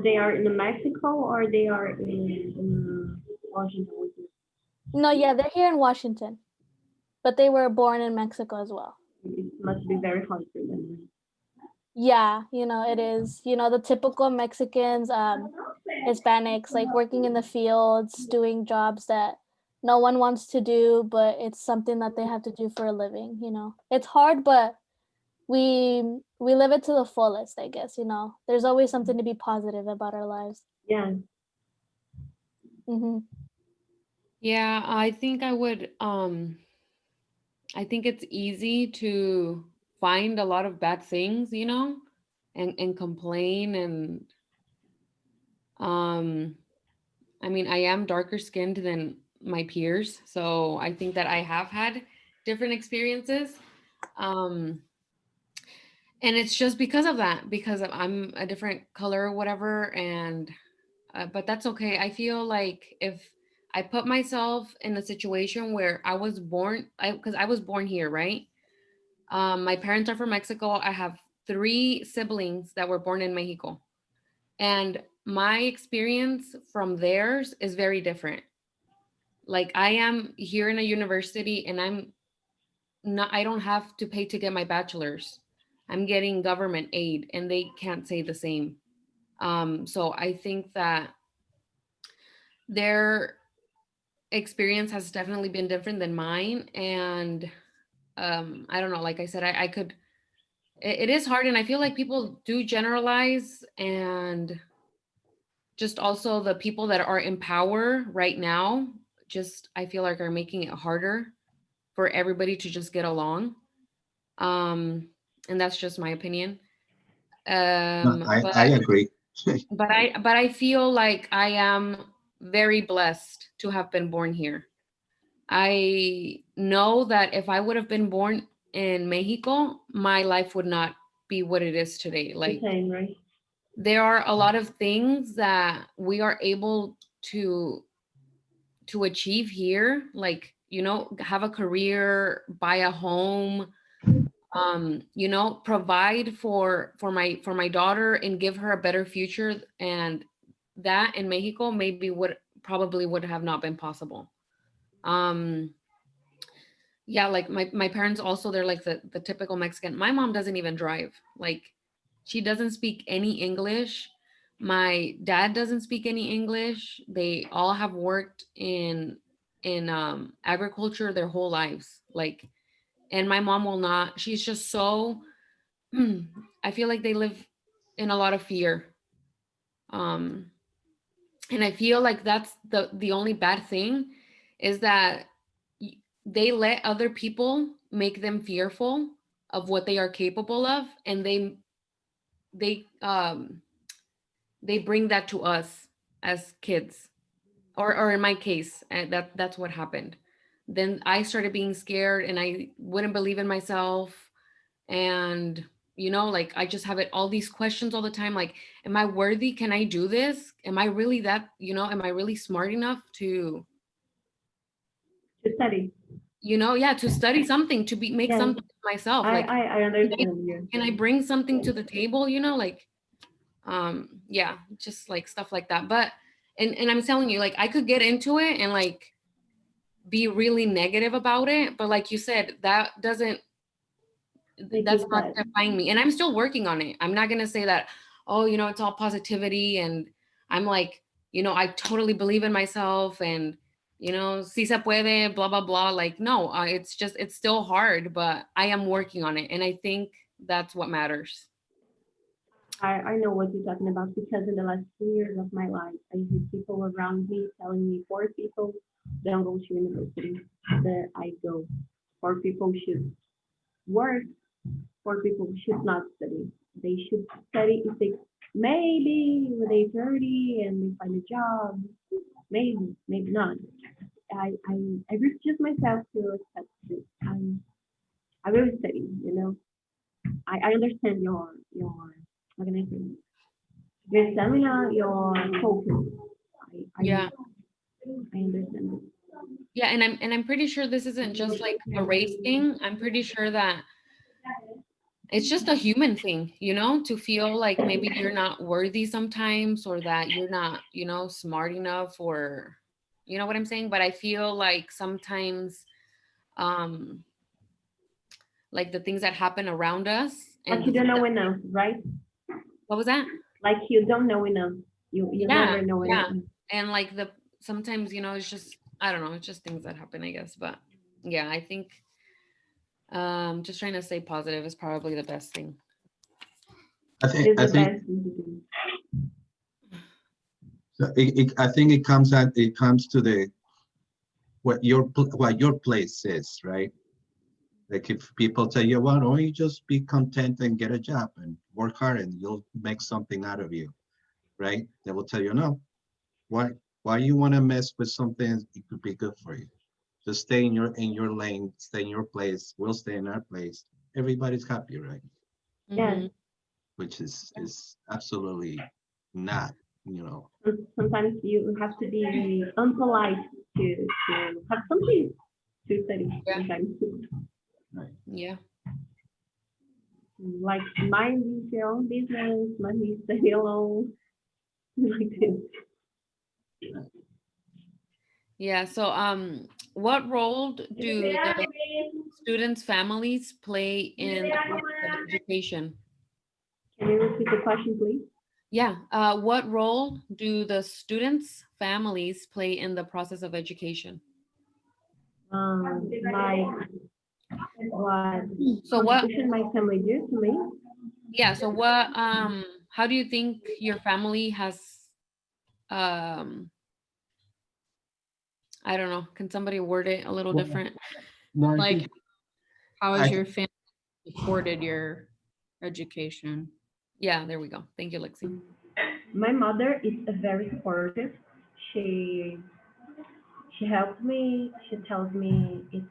They are in Mexico or they are in Washington with you? No, yeah, they're here in Washington, but they were born in Mexico as well. It must be very hard for them. Yeah, you know, it is. You know, the typical Mexicans, Hispanics, like working in the fields, doing jobs that no one wants to do, but it's something that they have to do for a living, you know. It's hard, but we we live it to the fullest, I guess, you know. There's always something to be positive about our lives. Yeah. Hmm. Yeah, I think I think it's easy to find a lot of bad things, you know, and complain and um I mean, I am darker skinned than my peers, so I think that I have had different experiences. Um and it's just because of that, because I'm a different color or whatever, and but that's okay. I feel like if I put myself in a situation where I was born, because I was born here, right? My parents are from Mexico. I have three siblings that were born in Mexico. And my experience from theirs is very different. Like I am here in a university and I don't have to pay to get my bachelor's. I'm getting government aid and they can't say the same. So I think that their experience has definitely been different than mine. And I don't know, like I said, I could it is hard, and I feel like people do generalize, and just also the people that are in power right now just I feel like are making it harder for everybody to just get along. um and that's just my opinion. No, But I agree. I feel like I am very blessed to have been born here. I know that if I would have been born in Mexico, my life would not be what it is today. The Like same, right? there are a lot of things that we are able to achieve here, like, you know, have a career, buy a home, you know, provide for my daughter and give her a better future. And that in Mexico maybe would probably would have not been possible. um yeah, like my parents also, they're like the typical Mexican. My mom doesn't even drive. Like she doesn't speak any English. My dad doesn't speak any English. They all have worked in agriculture their whole lives. Like, and my mom will not. She's just so I feel like they live in a lot of fear. Um and I feel like that's the only bad thing is that they let other people make them fearful of what they are capable of, and they bring that to us as kids, or in my case, and that's what happened. Then I started being scared, and I wouldn't believe in myself, and like I just have it all these questions all the time, like, am I worthy? Can I do this? Am I really that, am I really smart enough to To study. yeah, to study something, to make Yes. something of myself, I, like, I, I understand you. can I bring something to the table, like, yeah, just like stuff like that. But and I'm telling you, like, I could get into it and like be really negative about it, but like you said, that's Make not you sad. define me, and I'm still working on it. I'm not gonna say that, oh, it's all positivity, and I'm like, I totally believe in myself, and si se puede, blah blah blah. Like, no, it's still hard, but I am working on it, and I think that's what matters. I know what you're talking about because in the last 2 years of my life, I hear people around me telling me poor people don't go to university. That I go. Poor people should work. Poor people should not study. They should study if they maybe when they're 30 and they find a job. Maybe, maybe not. I refuse myself to accept this. I will study. I understand your how can I say your stamina, your focus. I Yeah. I understand it. Yeah, and I'm pretty sure this isn't just like a race thing. I'm pretty sure that it's just a human thing, to feel like maybe you're not worthy sometimes, or that you're not, smart enough, or you know what I'm saying? But I feel like sometimes um like the things that happen around us Like and you the don't things know that, enough, right? what was that? Like you don't know enough. You Yeah, never know yeah. enough. And like the sometimes, it's just, I don't know, it's just things that happen, I guess. But yeah, I think just trying to stay positive is probably the best thing. I It think is I the think best thing to do. so I think it comes to the what your place is, right? Like if people tell you, well, don't you just be content and get a job and work hard and you'll make something out of you, right? They will tell you, no, why you want to mess with something it could be good for you? Just stay in your lane, stay in your place, we'll stay in our place. Everybody's happy, right? Yes. Mhm. Which is absolutely not, Sometimes you have to be unpolite to have something to study. Yeah. Sometimes right. Yeah. like mind your own business, let me study alone. Like this. Yeah. So what role do the students' families play in the process of education? Can you repeat the question, please? Yeah. What role do the students' families play in the process of education? Like what So what, contribution my family do to me? yeah, so what, how do you think your family has, um, I don't know, can somebody word it a little Well, different? no, Like, how I has think your family supported your education? Yeah, there we go. Thank you, Lexi. My mother is a very supportive. She she helps me. She tells me it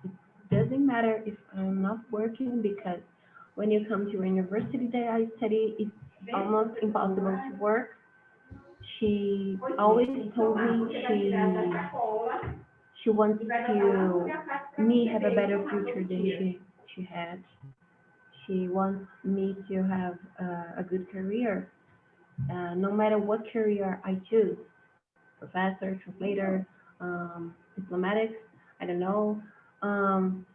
doesn't matter if I'm not working because when you come to a university that I study, it's almost impossible to work. She always told me she wants to me have a better future than she had. She wants me to have a good career, no matter what career I choose, professor, translator, diplomatics, I don't know.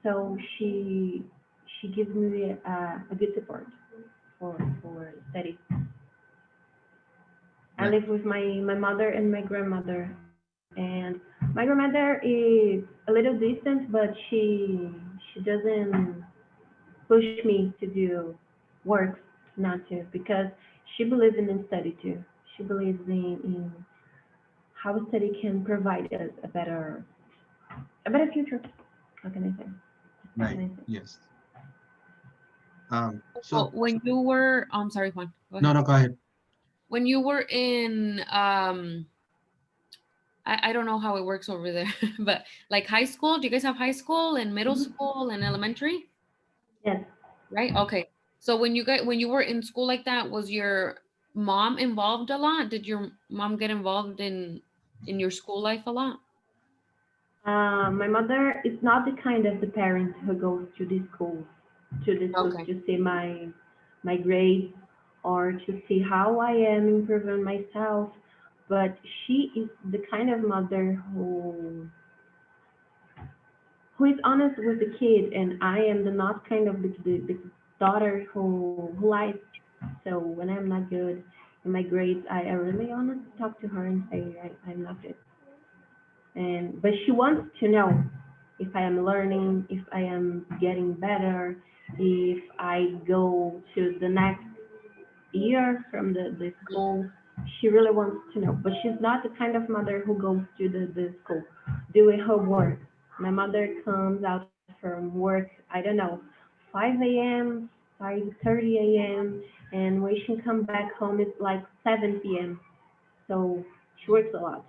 So she gives me a good support for study. I live with my mother and my grandmother, and my grandmother is a little distant, but she doesn't push me to do work not to because she believes in study too. She believes in how study can provide us a better future. how can I say? Right, yes. So So, when you were, I'm sorry, Juan. Go ahead. no, go ahead. When you were in, I don't know how it works over there, but like high school, do you guys have high school and middle school and elementary? Yes. Right. Okay. So when you were in school like that, was your mom involved a lot? Did your mom get involved in your school life a lot? My mother is not the kind of the parent who goes to the schools Okay. to see my grades or to see how I am improving myself. But she is the kind of mother who is honest with the kid, and I am the not kind of the daughter who lies. So when I'm not good in my grades, I really honest talk to her and say I'm not good. And but she wants to know if I am learning, if I am getting better, if I go to the next year from the school. She really wants to know, but she's not the kind of mother who goes to the school doing her work. My mother comes out from work, I don't know, 5 a.m., 5:30 a.m., and when she comes back home, it's like 7 p.m. So she works a lot.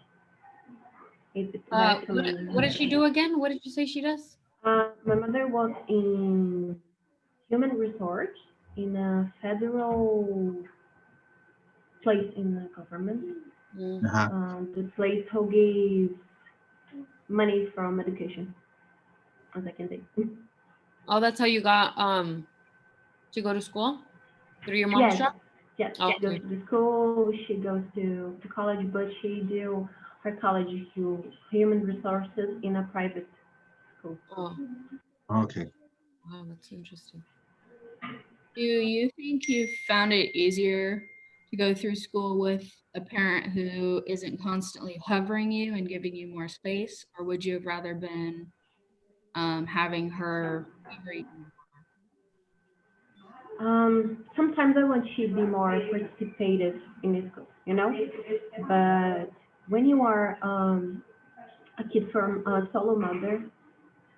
It's very What common. did she do again? What did you say she does? My mother was in human resource in a federal place in the government. Mm. Uh-huh. The place who gives money from education, as I can say. Oh, that's how you got to go to school through your mom's Yes, job? yes. She goes Okay. to the school. She goes to college, but she do her college through human resources in a private school. Oh, Okay. wow, that's interesting. Do you think you found it easier to go through school with a parent who isn't constantly hovering you and giving you more space, or would you have rather been having her hover you? Sometimes I want you to be more participative in the school, you know. But when you are a kid from a solo mother,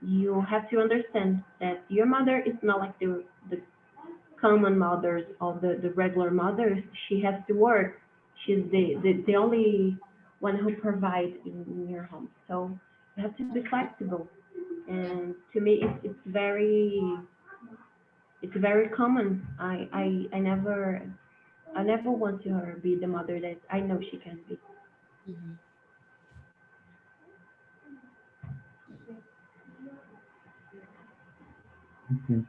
you have to understand that your mother is not like the common mothers or the regular mothers. She has to work. She's the only one who provides in your home. So you have to be flexible. And to me, it's very common. I never want to her be the mother that I know she can be. Mhm. Okay.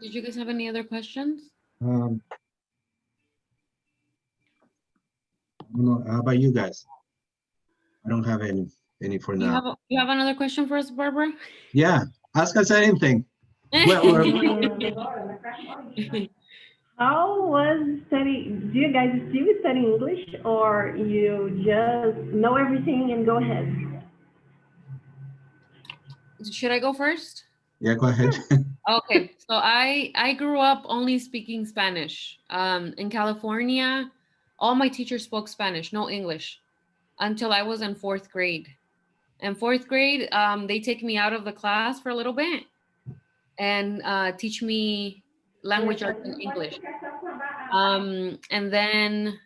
Did you guys have any other questions? I don't know. How about you guys? I don't have any for now. You have another question for us, Barbara? Yeah, ask us anything. Well, How was study? Do you guys still study English, or you just know everything and go ahead? Should I go first? yeah, go ahead. Okay, so I grew up only speaking Spanish. In California, all my teachers spoke Spanish, no English, until I was in fourth grade. In fourth grade, they take me out of the class for a little bit and teach me language arts in English. And then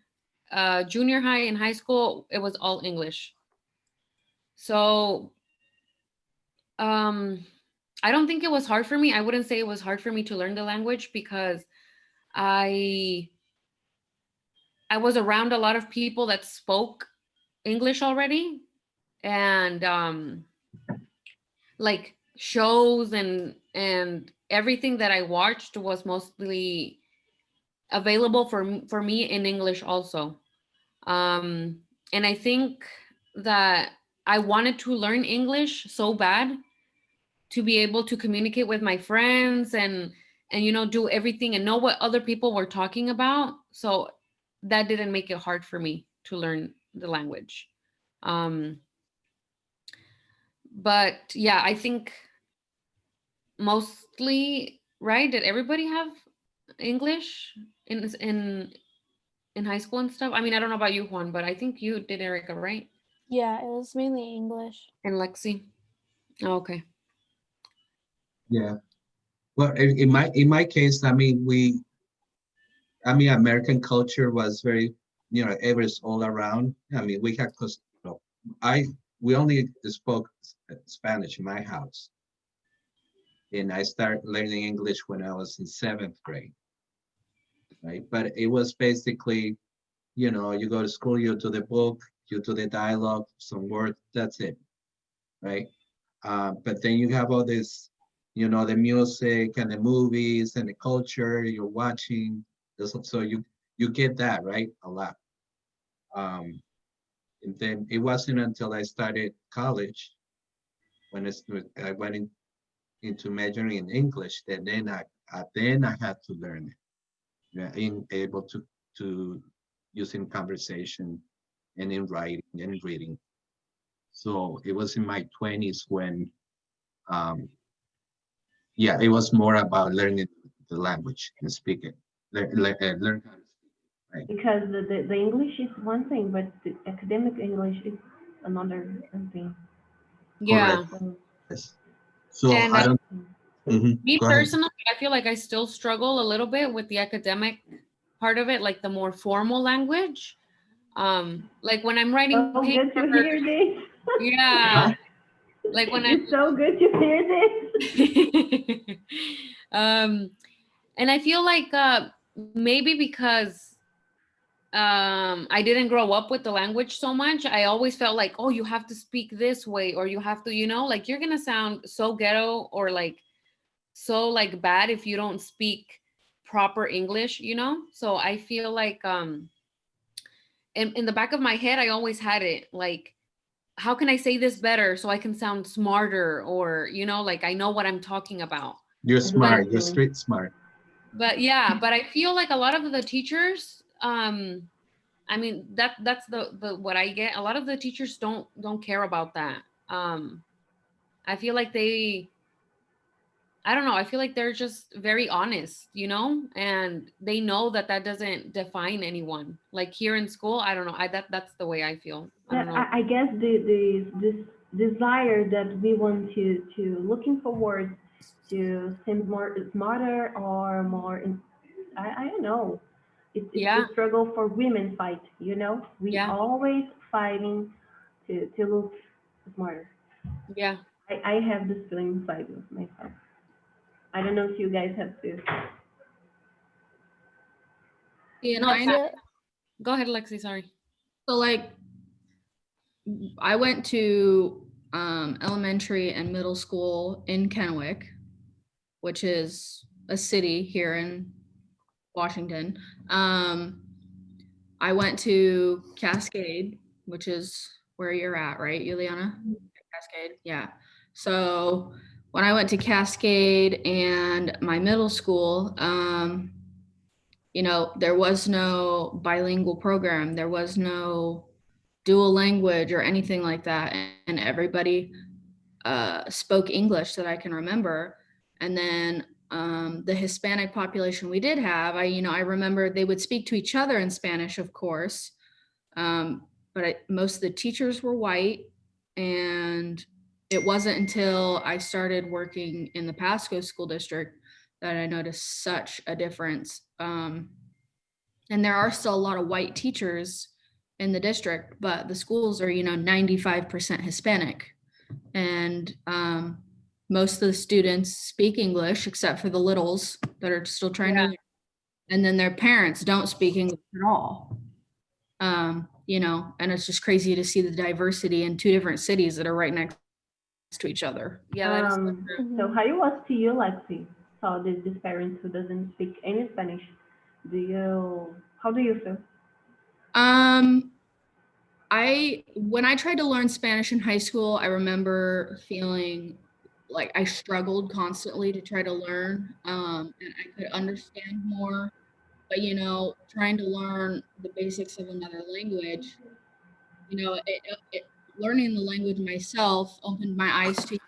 junior high and high school, it was all English. So I don't think it was hard for me. I wouldn't say it was hard for me to learn the language because I was around a lot of people that spoke English already, and like shows and everything that I watched was mostly available for me in English also. And I think that I wanted to learn English so bad to be able to communicate with my friends and do everything and know what other people were talking about. So that didn't make it hard for me to learn the language. Um, but yeah, I think mostly, right? Did everybody have English in high school and stuff? I mean, I don't know about you, Juan, but I think you did, Erica, right? Yeah, it was mainly English. And Lexi. Oh, okay. Yeah. Well, in my case, I mean, American culture was very, it was all around. I mean, we had, cause, we only spoke Spanish in my house. And I started learning English when I was in 7th grade, right? But it was basically, you go to school, you do the book, you do the dialogue, some words, that's it, right? But then you have all this, the music and the movies and the culture you're watching. So you get that, right? A lot. Um, and then it wasn't until I started college when I went into majoring in English that then I had to learn it. Yeah, in able to use in conversation and in writing and in reading. So it was in my 20s when um, yeah, it was more about learning the language and speak it. Learn how to speak it, right? Because the English is one thing, but the academic English is another thing. Yeah. Correct. So, Yes. So And I don't. me Go ahead. personally, I feel like I still struggle a little bit with the academic part of it, like the more formal language. Like when I'm writing so good to papers, hear this. yeah, Huh? like when It's so good to hear this. um and I feel like maybe because I didn't grow up with the language so much, I always felt like, oh, you have to speak this way, or you have to, like you're gonna sound so ghetto or like so like bad if you don't speak proper English, so I feel like in the back of my head I always had it like, how can I say this better so I can sound smarter, or like I know what I'm talking about. You're but smart. You're Exactly. street smart. but yeah, but I feel like a lot of the teachers, I mean, that's the what I get. A lot of the teachers don't care about that. I feel like I don't know. I feel like they're just very honest, and they know that that doesn't define anyone. Like here in school, I don't know. That's the way I feel. I don't That know. I guess this desire that we want to looking forward to seem more smarter or more I don't know. It's Yeah, the struggle for women fight, you know? We yeah, always fighting to look smarter. yeah. I have this feeling inside of myself. I don't know if you guys have this. You know, No, I know. Lexia, go ahead, Lexi. Sorry. So like I went to elementary and middle school in Kennewick, which is a city here in Washington. I went to Cascade, which is where you're at, right, Juliana? Cascade, yeah. So when I went to Cascade and my middle school, there was no bilingual program. There was no dual language or anything like that. And everybody spoke English that I can remember. And then the Hispanic population we did have, I remember they would speak to each other in Spanish, of course. But most of the teachers were white. And it wasn't until I started working in the Pasco School District that I noticed such a difference. And there are still a lot of white teachers in the district, but the schools are 95% Hispanic. And most of the students speak English except for the littles that are still trying to Yeah, learn. And then their parents don't speak English at all. And it's just crazy to see the diversity in two different cities that are right next to each other. yeah, that is so true. So mhm. how it was to you, Lexi? So this parents who doesn't speak any Spanish, how do you feel? Um, when I tried to learn Spanish in high school, I remember feeling like I struggled constantly to try to learn, and I could understand more. But trying to learn the basics of another language, learning the language myself opened my eyes to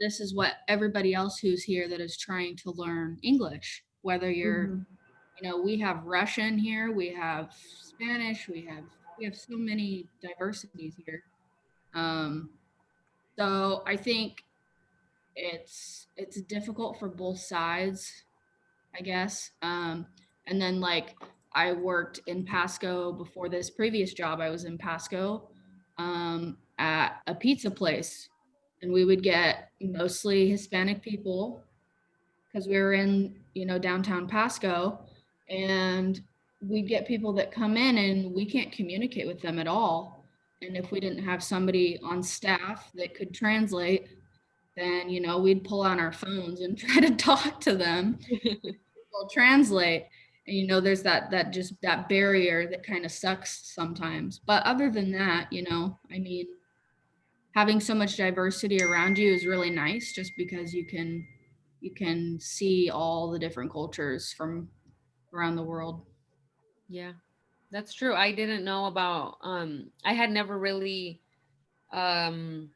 this is what everybody else who's here that is trying to learn English. Whether you're, Mm-hmm. we have Russian here, we have Spanish, we have so many diversities here. Um, so I think it's difficult for both sides, I guess. And then like I worked in Pasco before this previous job. I was in Pasco at a pizza place, and we would get mostly Hispanic people because we were in, downtown Pasco, and we'd get people that come in and we can't communicate with them at all. And if we didn't have somebody on staff that could translate, then, we'd pull out our phones and try to talk to them. We'll translate. And, there's that barrier that kind of sucks sometimes. But other than that, I mean, having so much diversity around you is really nice just because you can see all the different cultures from around the world. Yeah, that's true. I didn't know about, I had never really um,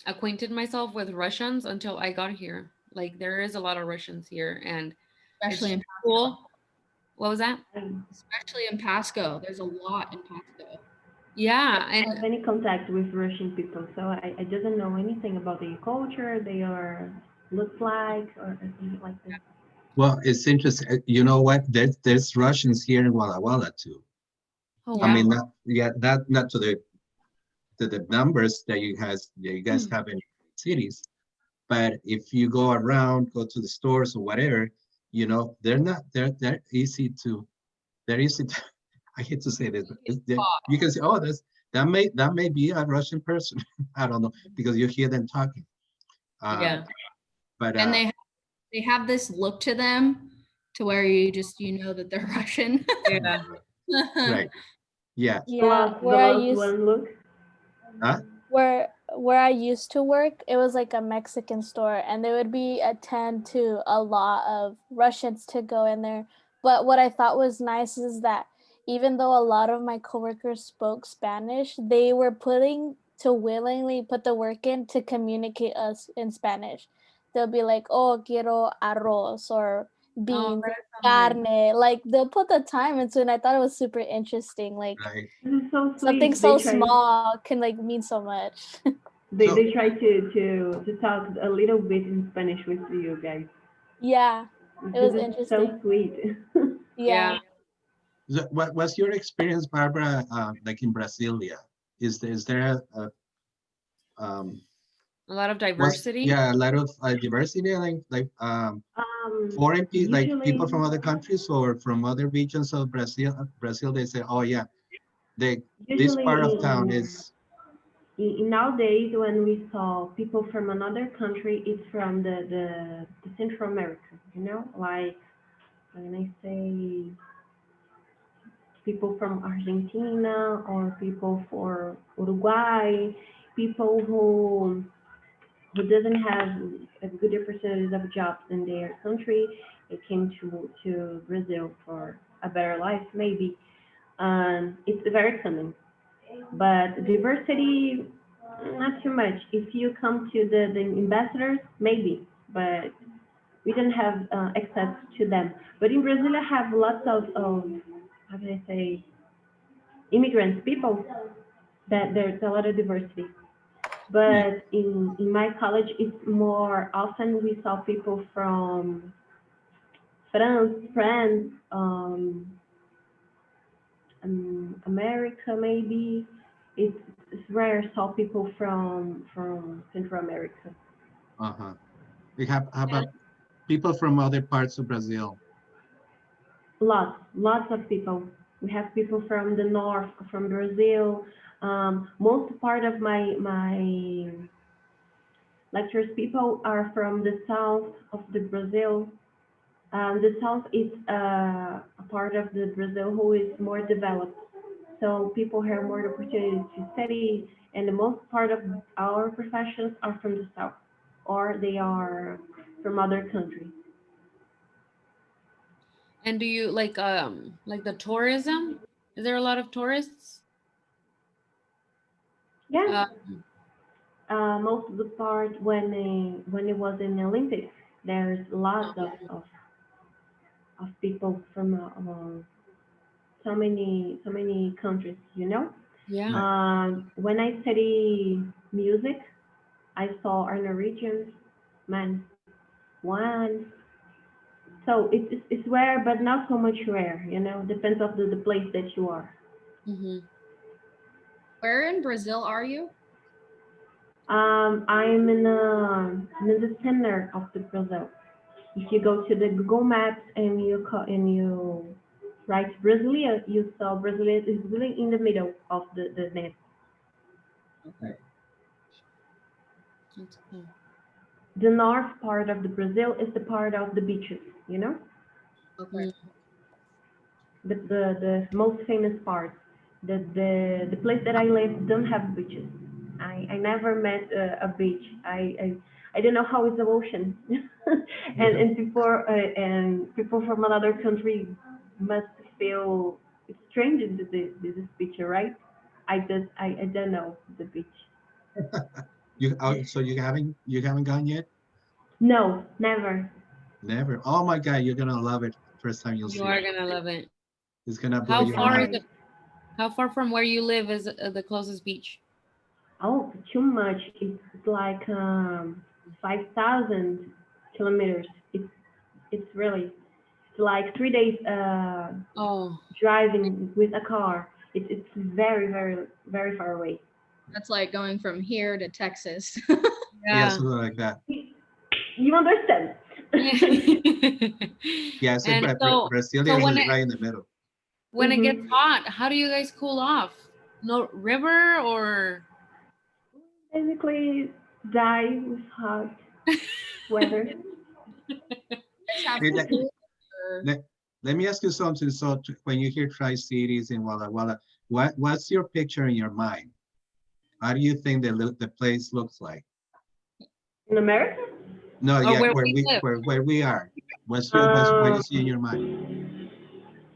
acquainted myself with Russians until I got here. Like there is a lot of Russians here and Especially it's in cool. What was that? especially in Pasco. There's a lot in Pasco. Yeah, I don't and have any contact with Russian people, so I doesn't know anything about their culture, their looks like, or anything like that. Well, it's interesting. You know what? There's Russians here in Walla Walla too. oh I wow. mean, not to the numbers that you guys have in cities, but if you go around, go to the stores or whatever, they're easy to I hate to say this, but you can say, oh, that may be a Russian person. I don't know because you hear them talking. Yeah. But And they have this look to them to where you just that they're Russian. Yeah. right, yeah. Yeah, The last one look. Huh? where I used to work, it was like a Mexican store, and there would be a 10 to a lot of Russians to go in there. But what I thought was nice is that even though a lot of my coworkers spoke Spanish, they were putting to willingly put the work in to communicate us in Spanish. They'll be like, "Oh, quiero arroz," or Oh, beans, that sounds nice. carne. Like they'll put the time into it, and I thought it was super interesting. Like Right. This is so something sweet. so small can like mean so much. So They try to talk a little bit in Spanish with you guys. Yeah, it was This is so interesting. sweet. Yeah. what was your experience, Barbara? Like in Brasilia, is there um A lot of was diversity. yeah a lot of diversity like foreign people, like people Usually, from other countries or from other regions of Brazil, they say, oh yeah, they this usually part of town is nowadays when we saw people from another country, it's from the Central America, like when I say people from Argentina or people for Uruguay, people who doesn't have a good opportunities of jobs in their country, they came to Brazil for a better life maybe. It's very common, but diversity not too much. If you come to the ambassadors, maybe, but we don't have access to them. But in Brazil, I have lots of how can I say immigrants, people that there's a lot of diversity. yeah, But in my college, it's more often we saw people from France, America maybe. It's rare saw people from Central America. uh-huh. We have how about people from other parts of Brazil? Lots of people. We have people from the north, from Brazil. Most part of my lectures people are from the south of the Brazil. The south is a part of the Brazil who is more developed. So people have more opportunity to study, and the most part of our professions are from the south, or they are from other countries. And do you like the tourism? Is there a lot of tourists? Yeah, Uh, most of the part when it was in the Olympics, there's lots of people from so many countries. yeah. Right. When I study music, I saw our Norwegians, man, once. So it's rare, but not so much rare. You know, depends of the place that you are. Hmm. Where in Brazil are you? I'm in the center of the Brazil. If you go to the Google Maps and you write Brasilia, you saw Brasilia is really in the middle of the map. Okay. That's cool. The north part of the Brazil is the part of the beaches, you know, Okay. the most famous part. The place that I live don't have beaches. I never met a beach. I don't know how it's the ocean, and people from another country must feel strange in this picture, right? I don't know the beach. So you haven't gone yet? No, never. Never. Oh my God, you're gonna love it. First time you'll You see it. are gonna love it. It's gonna blow How your far is mind. Right. it? How far from where you live is the closest beach? Oh, too much. It's like 5,000 kilometers. It's really it's like 3 days Oh, driving with a car. It's very very far away. That's like going from here to Texas. Yeah, yeah. something like that. You understand? Yeah, so And so Brasilia is right in the middle. when it gets Hmm. hot, how do you guys cool off? No river or Basically, die with hot weather. Guys have Hey, to cool or let, let me ask you something. So when you hear Tri-Cities in Walla Walla, what's your picture in your mind? How do you think the place looks like? In America, No, or yeah, where where we we live? where we are. What you um, see in your mind?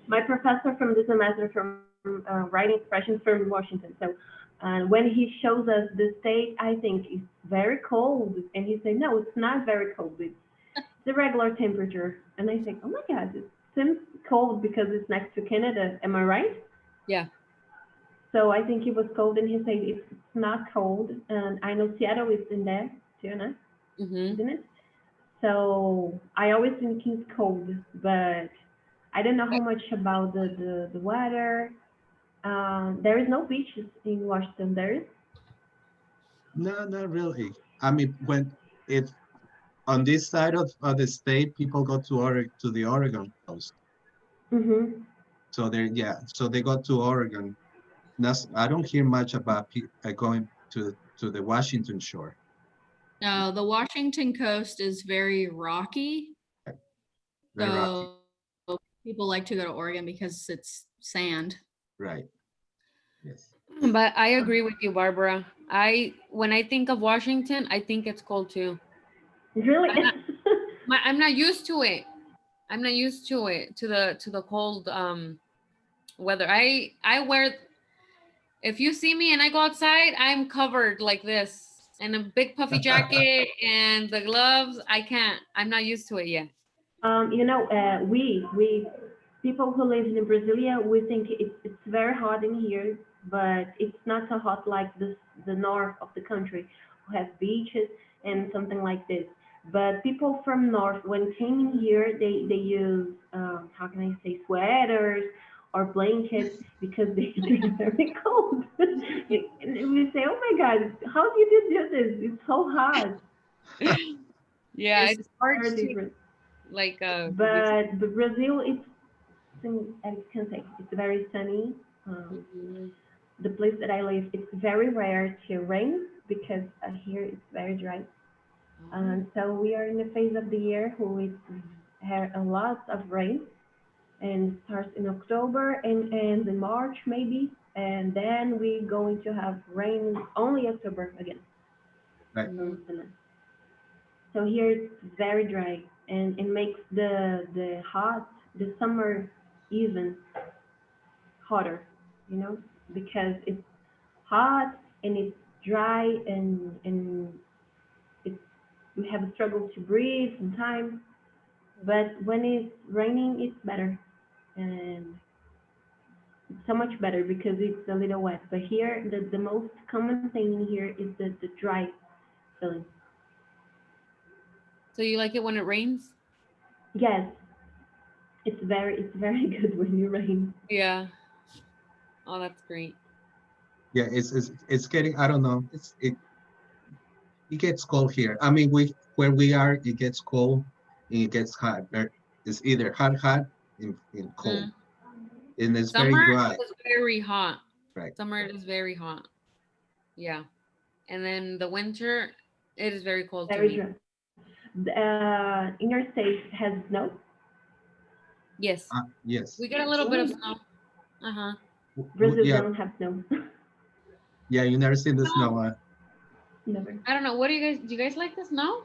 my professor from this semester from writing expressions from Washington. So when he shows us the state, I think it's very cold, and he said, no, it's not very cold. It's the regular temperature. And I think, oh my God, it seems cold because it's next to Canada. Am I right? Yeah. So I think it was cold, and he said it's not cold. And I know Seattle is in there too, no? Mm-hmm. Isn't it? So I always think it's cold, but I don't know how much about the weather. There is no beaches in Washington. There is. No, not really. I mean, when if on this side of the state, people go to the Oregon coast. Mm-hmm. So so they go to Oregon. I don't hear much about going to the Washington shore. no, the Washington coast is very rocky. Very rocky. So people like to go to Oregon because it's sand. Right. Yes. But I agree with you, Barbara. When I think of Washington, I think it's cold too. Really? I'm not, I'm not used to it. I'm not used to it to the cold weather. I wear, if you see me and I go outside, I'm covered like this in a big puffy jacket and the gloves. I can't. I'm not used to it yet. We people who live in Brasilia, we think it's very hot in here, but it's not so hot like the north of the country, who has beaches and something like this. But people from north, when came in here, they use how can I say, sweaters or blankets because they're very cold. And we say, oh my God, how did you do this? It's so hot. Yeah, It's it's hard Very to different. like But Brazil, I can say it's very sunny. Um, Mhm. the place that I live, it's very rare to rain because here it's very dry. So we are in the phase of the year who it have a lot of rain and starts in October and ends in March maybe, and then we going to have rain only October again. Right. Mhm. So here it's very dry, and it makes the summer even hotter, you know, because it's hot and it's dry and it's we have a struggle to breathe sometimes. But when it's raining, it's better and it's so much better because it's a little wet. But here, the most common thing in here is the dry feeling. So you like it when it rains? Yes, it's very good when you rain. Yeah. Oh, that's great. Yeah, it's getting, I don't know, it gets cold here. I mean, where we are, it gets cold and it gets hot. It's either hot, and cold. Mm. And it's very Summer dry, is very hot. right? Summer is very hot. Yeah. And then the winter, it is very cold to Very me. dry. In your state has snow? Yes. Yes. We get a little bit of Ooh. snow. Uh-huh. Brazil Yeah, don't have snow. yeah, you never seen the No. snow. Never. I don't know. What do you guys like the snow?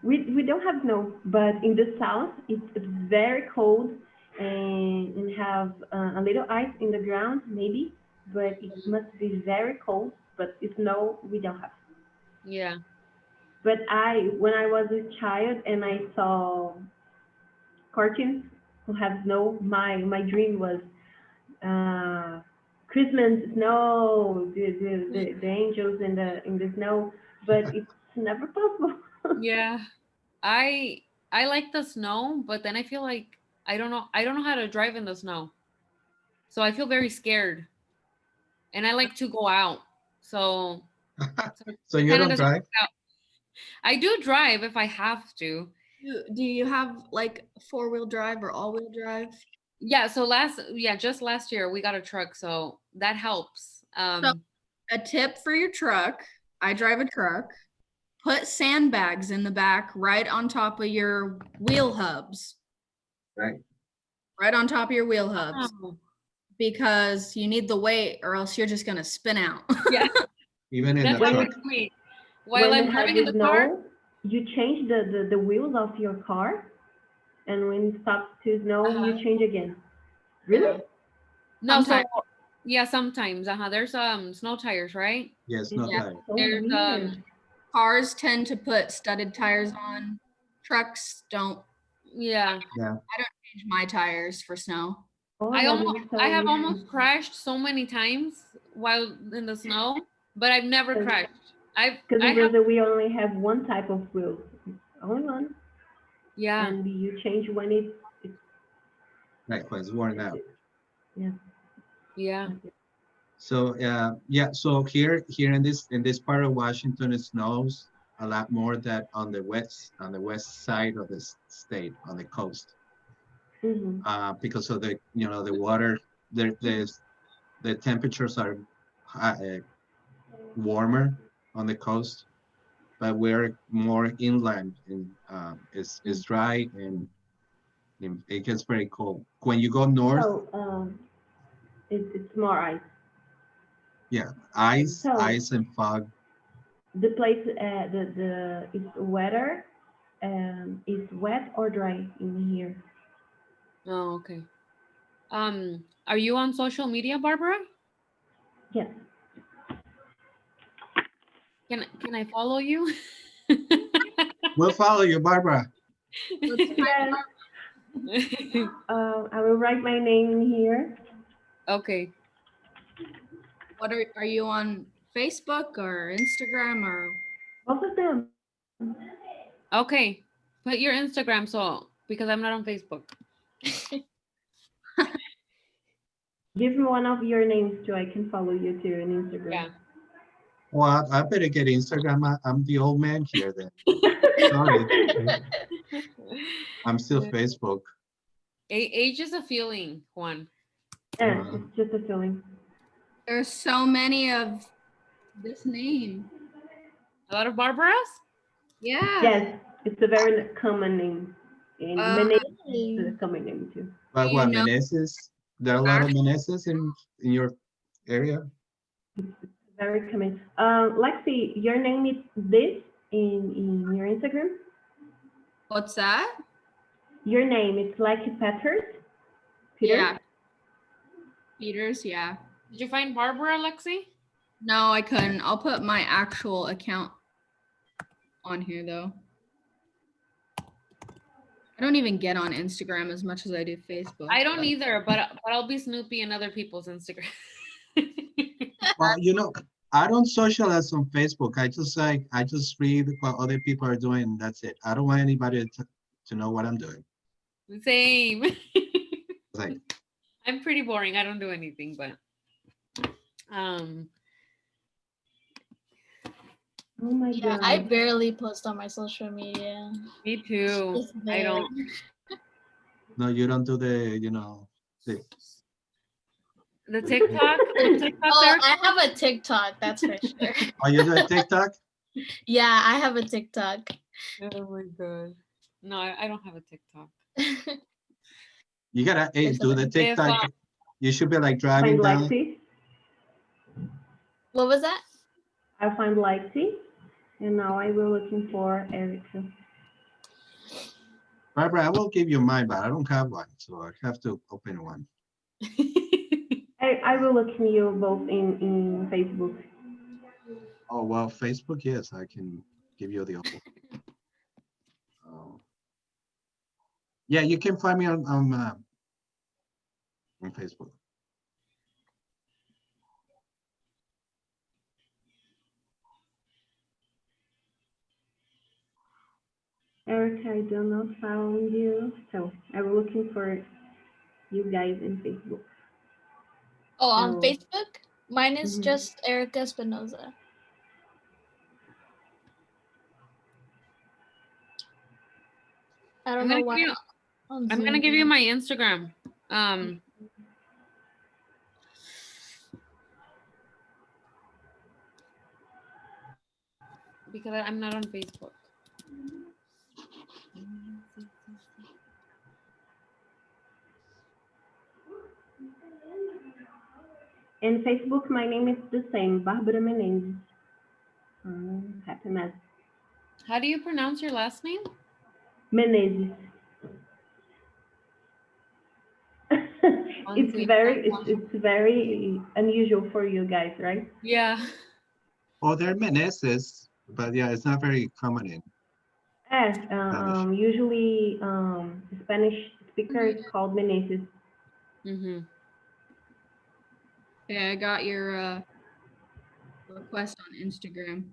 We don't have snow, but in the south it's very cold and have a little ice in the ground maybe, but it must be very cold. But snow we don't have. Yeah. But when I was a child and I saw cartoons who have snow, my dream was Christmas snow, the angels in the snow, but it's never possible. Yeah. I like the snow, but then I feel like I don't know how to drive in the snow. So I feel very scared. And I like to go out. So So you kind of don't doesn't drive? work out. I do drive if I have to. Do you have like 4-wheel drive or all-wheel drive? Yeah, so just last year we got a truck, so that helps. So a tip for your truck, I drive a truck, put sandbags in the back right on top of your wheel hubs. Right. Right on top of your wheel hubs. Oh, Because you need the weight or else you're just gonna spin out. yeah, Even in that's the what truck. works for me. While When I'm you have driving in the the car, snow, you change the wheels of your car, and when it stops to snow, Uh-huh. you change again. Really? no, so Sometimes. yeah, sometimes. There's snow tires, right? Yes, no Yeah. tire. So There's weird. Cars tend to put studded tires on. Trucks don't yeah. Yeah. change my tires for snow. Oh, that is so I have weird. almost crashed so many times while in the snow, but I've never Because crashed. in I have Brazil, we only have one type of wheel, only one, yeah. and you change when it's Right, when it's worn out. yeah. Yeah. So yeah, so here in this part of Washington, it snows a lot more than on the west side of the state, on the coast, Mm-hmm. because of the water. The temperatures are warmer on the coast, but we're more inland, and it's dry, and it gets very cold. When you go north, So it's more ice. yeah, So ice and fog. the place the it's wetter. Is wet or dry in here? Oh, okay. Are you on social media, Barbara? Yes. Can I follow you? We'll follow you, Barbara. Yes. I will write my name in here. Okay. What are you on Facebook or Instagram or Both of them. Okay. Put your Instagram because I'm not on Facebook. Give me one of your names too. I can follow you too on Instagram. Yeah. Well, I better get Instagram. I'm the old man here then. Sorry. I'm still Facebook. Age is a feeling, Juan. Yeah, it's just a feeling. there's so many of this name? A lot of Barbaras? Yeah. Yes, it's a very common name. And Menezes is a common name too. But you what, know- Meneses? There are a lot of Meneses in your area? Very common. Lexi, your name is this in your Instagram? What's that? Your name is like Peters? Peter? Yeah. Peters, yeah. Did you find Barbara, Lexi? No, I couldn't. I'll put my actual account on here though. I don't even get on Instagram as much as I do Facebook. I don't either, but I'll be snoopy in other people's Instagram. Well, I don't socialize on Facebook. I just read what other people are doing. And that's it. I don't want anybody to know what I'm doing. Same. Like, I'm pretty boring. I don't do anything, but Oh my Yeah, God. I barely post on my social media. me too. It's I very- don't. no, you don't do the, the, The TikTok. The TikTok Oh, there. I have a TikTok, that's for sure. oh, you do a TikTok? Yeah, I have a TikTok. Oh my god. No, I don't have a TikTok. You gotta hey, It's do the a- TikTok. You should be like Find driving down. Lexi. What was that? I find Lexi, and now I will looking for Erica. Barbara, I will give you mine, but I don't have one, so I have to open one. I will look in you both in Facebook. Oh, well, Facebook, yes, I can give you the yeah, you can find me on Facebook. Erica, I do not found you, so I will looking for you guys in Facebook. Oh, on So- Facebook? Mine is Mhm. just Erica Espinoza. I don't I'm know gonna why. give you. on I'm gonna Zoom. give you my Instagram. Because I'm not on Facebook. In Facebook, my name is the same, Barbara Menendez. Happy mess. How do you pronounce your last name? Menezes. it's very unusual for you guys, right? Yeah. Oh, they're Meneses, but yeah, it's not very common in Spanish. Usually Spanish speakers called Menezes. Mm-hmm. Okay, I got your request on Instagram.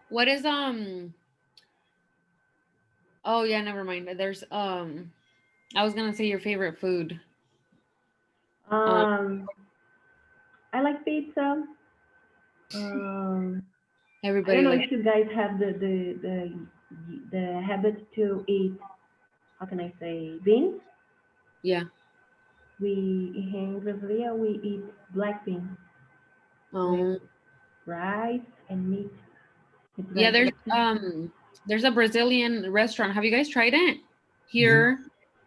What is Oh yeah, never mind. There's I was gonna say your favorite food. I like pizza. I Everybody don't know like if you guys have the habit to eat, how can I say, beans. yeah. We in Brazil we eat black beans with Um rice and meat. It's yeah, very tasty. there's a Brazilian restaurant. Have you guys tried it? Here.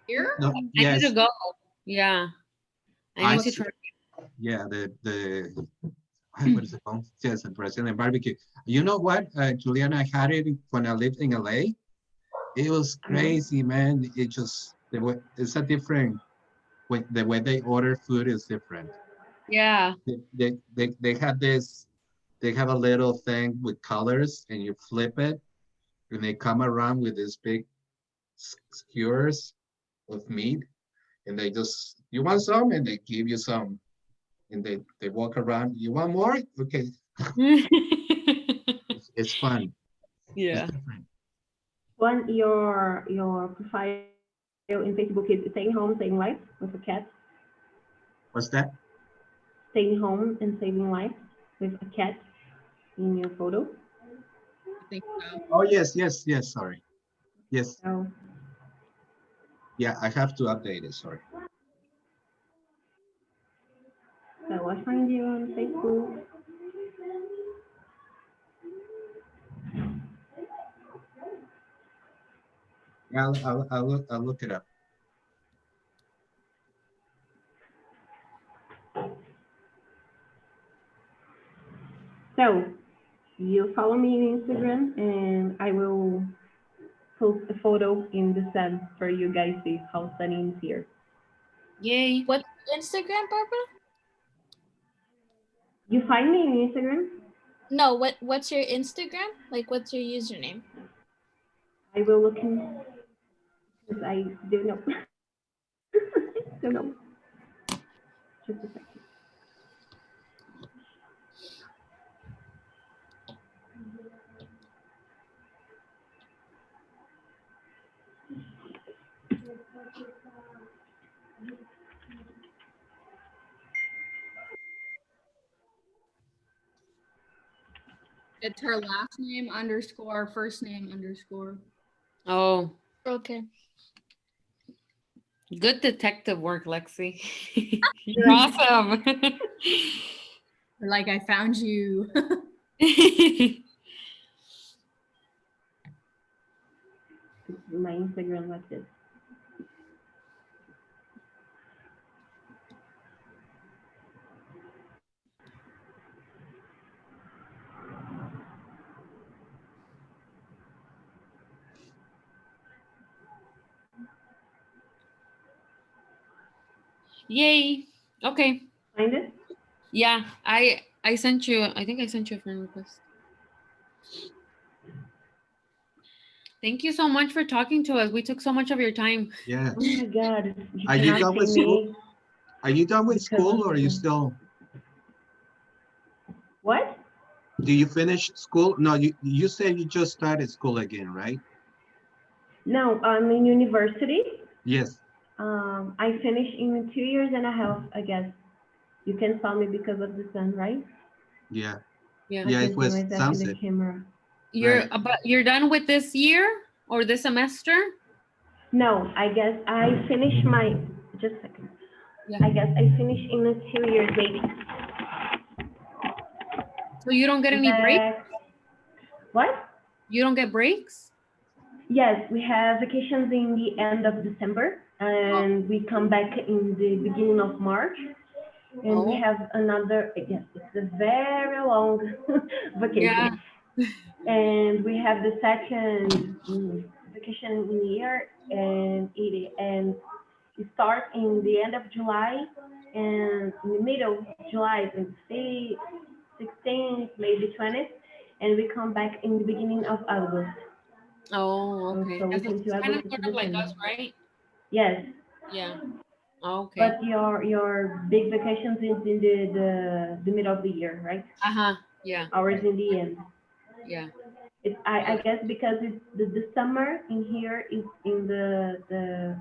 Here? No, I need yes, to go. Yeah. I I need to see. try. Yeah, what is it called? Yes, a Brazilian barbecue. You know what, Juliana, I had it when I lived in LA. It was crazy, man. It just it's a different the way they order food is different. Yeah. They have this. They have a little thing with colors, and you flip it, and they come around with these big skewers of meat, and they just, you want some, and they give you some, and they walk around. You want more? Okay, it's fun. Yeah. It's different. One, your profile in Facebook is staying home, saving life with a cat. What's that? Staying home and saving life with a cat in your photo. I think so. Oh yes, yes, yes. Sorry. Yes, So yeah. I have to update it. Sorry. I find you on Facebook. Yeah, I'll look it up. So you follow me on Instagram, and I will post a photo in the sun for you guys see how sunny is here. Yay. What's Instagram, Barbara? You find me on Instagram? No, what's your Instagram? Like what's your username? I will look in. Because I do know. Don't know. Just a second. It's her last name underscore, first name underscore. Oh, Okay. good detective work, Lexi. You're awesome. Like I found you. My Instagram like this. Yay. Okay. Find it? Yeah, I sent you, I think I sent you a friend request. Thank you so much for talking to us. We took so much of your time. Yeah. Oh my God. Are you cannot done with see school? me. Are you done with Because school of or are you the- still, What? do you finish school? No, you said you just started school again, right? No, I'm in university. Yes. I finished in 2 years and a half, I guess. You can saw me because of the sun, right? Yeah. Yeah. Yeah, I it can see was myself in the sunset. camera. You're done with this year or this semester? No, I guess I finished my, just a second. Yeah. I guess I finished in the 2 years, maybe. So you don't get any breaks? What? You don't get breaks? Yes, we have vacations in the end of December, and we come back in the beginning of March. And we Oh. have another, yes, it's a very long vacation. Yeah. And we have the second vacation in the year, and it starts in the end of July, and in the middle of July, and 16th, maybe 20th, and we come back in the beginning of August. Oh, okay. So we That's can do kind of August sort to of like December. us, right? Yes, Yeah. Okay. but your big vacations is in the middle of the year, right? Uh-huh. Yeah. Ours in the end. Yeah. I guess because it's the summer in here is in the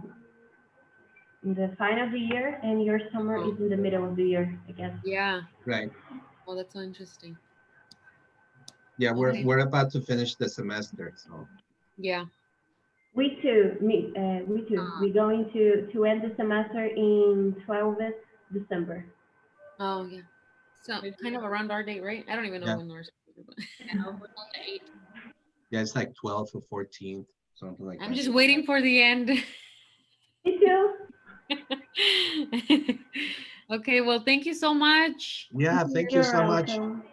final of the year, and your summer is in the middle of the year, I guess. Yeah. Right. Oh, that's so interesting. Yeah, Okay. we're about to finish the semester, so. Yeah. We too. We too. We're going to end the semester in 12th December. Oh, yeah. So kind of around our date, right? I don't even know Yeah. when ours is, but Yeah, we're on the 8th. Yeah, it's like 12th or 14th, something like I'm that. just waiting for the end. Me too. Okay, well, thank you so much. Yeah, thank you You're so much. welcome.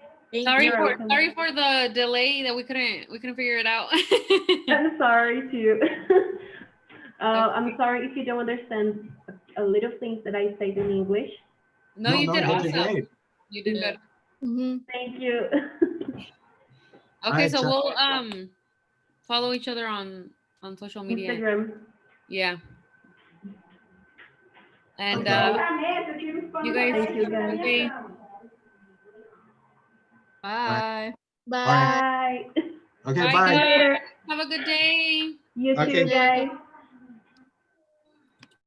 Sorry You're for welcome. sorry for the delay that we couldn't figure it out. I'm sorry too. I'm sorry if you don't understand a little things that I say in English. No, you did you did awesome. great. You did Yeah. good. Mm-hmm. Thank you. Okay, right, so so- we'll follow each other on social media. Instagram. Yeah. And Okay. you guys Thank you, guys. okay. Bye. Bye. All right. Bye. Okay, Bye, bye. guys. Later. Have a good day. You Okay. too, guys.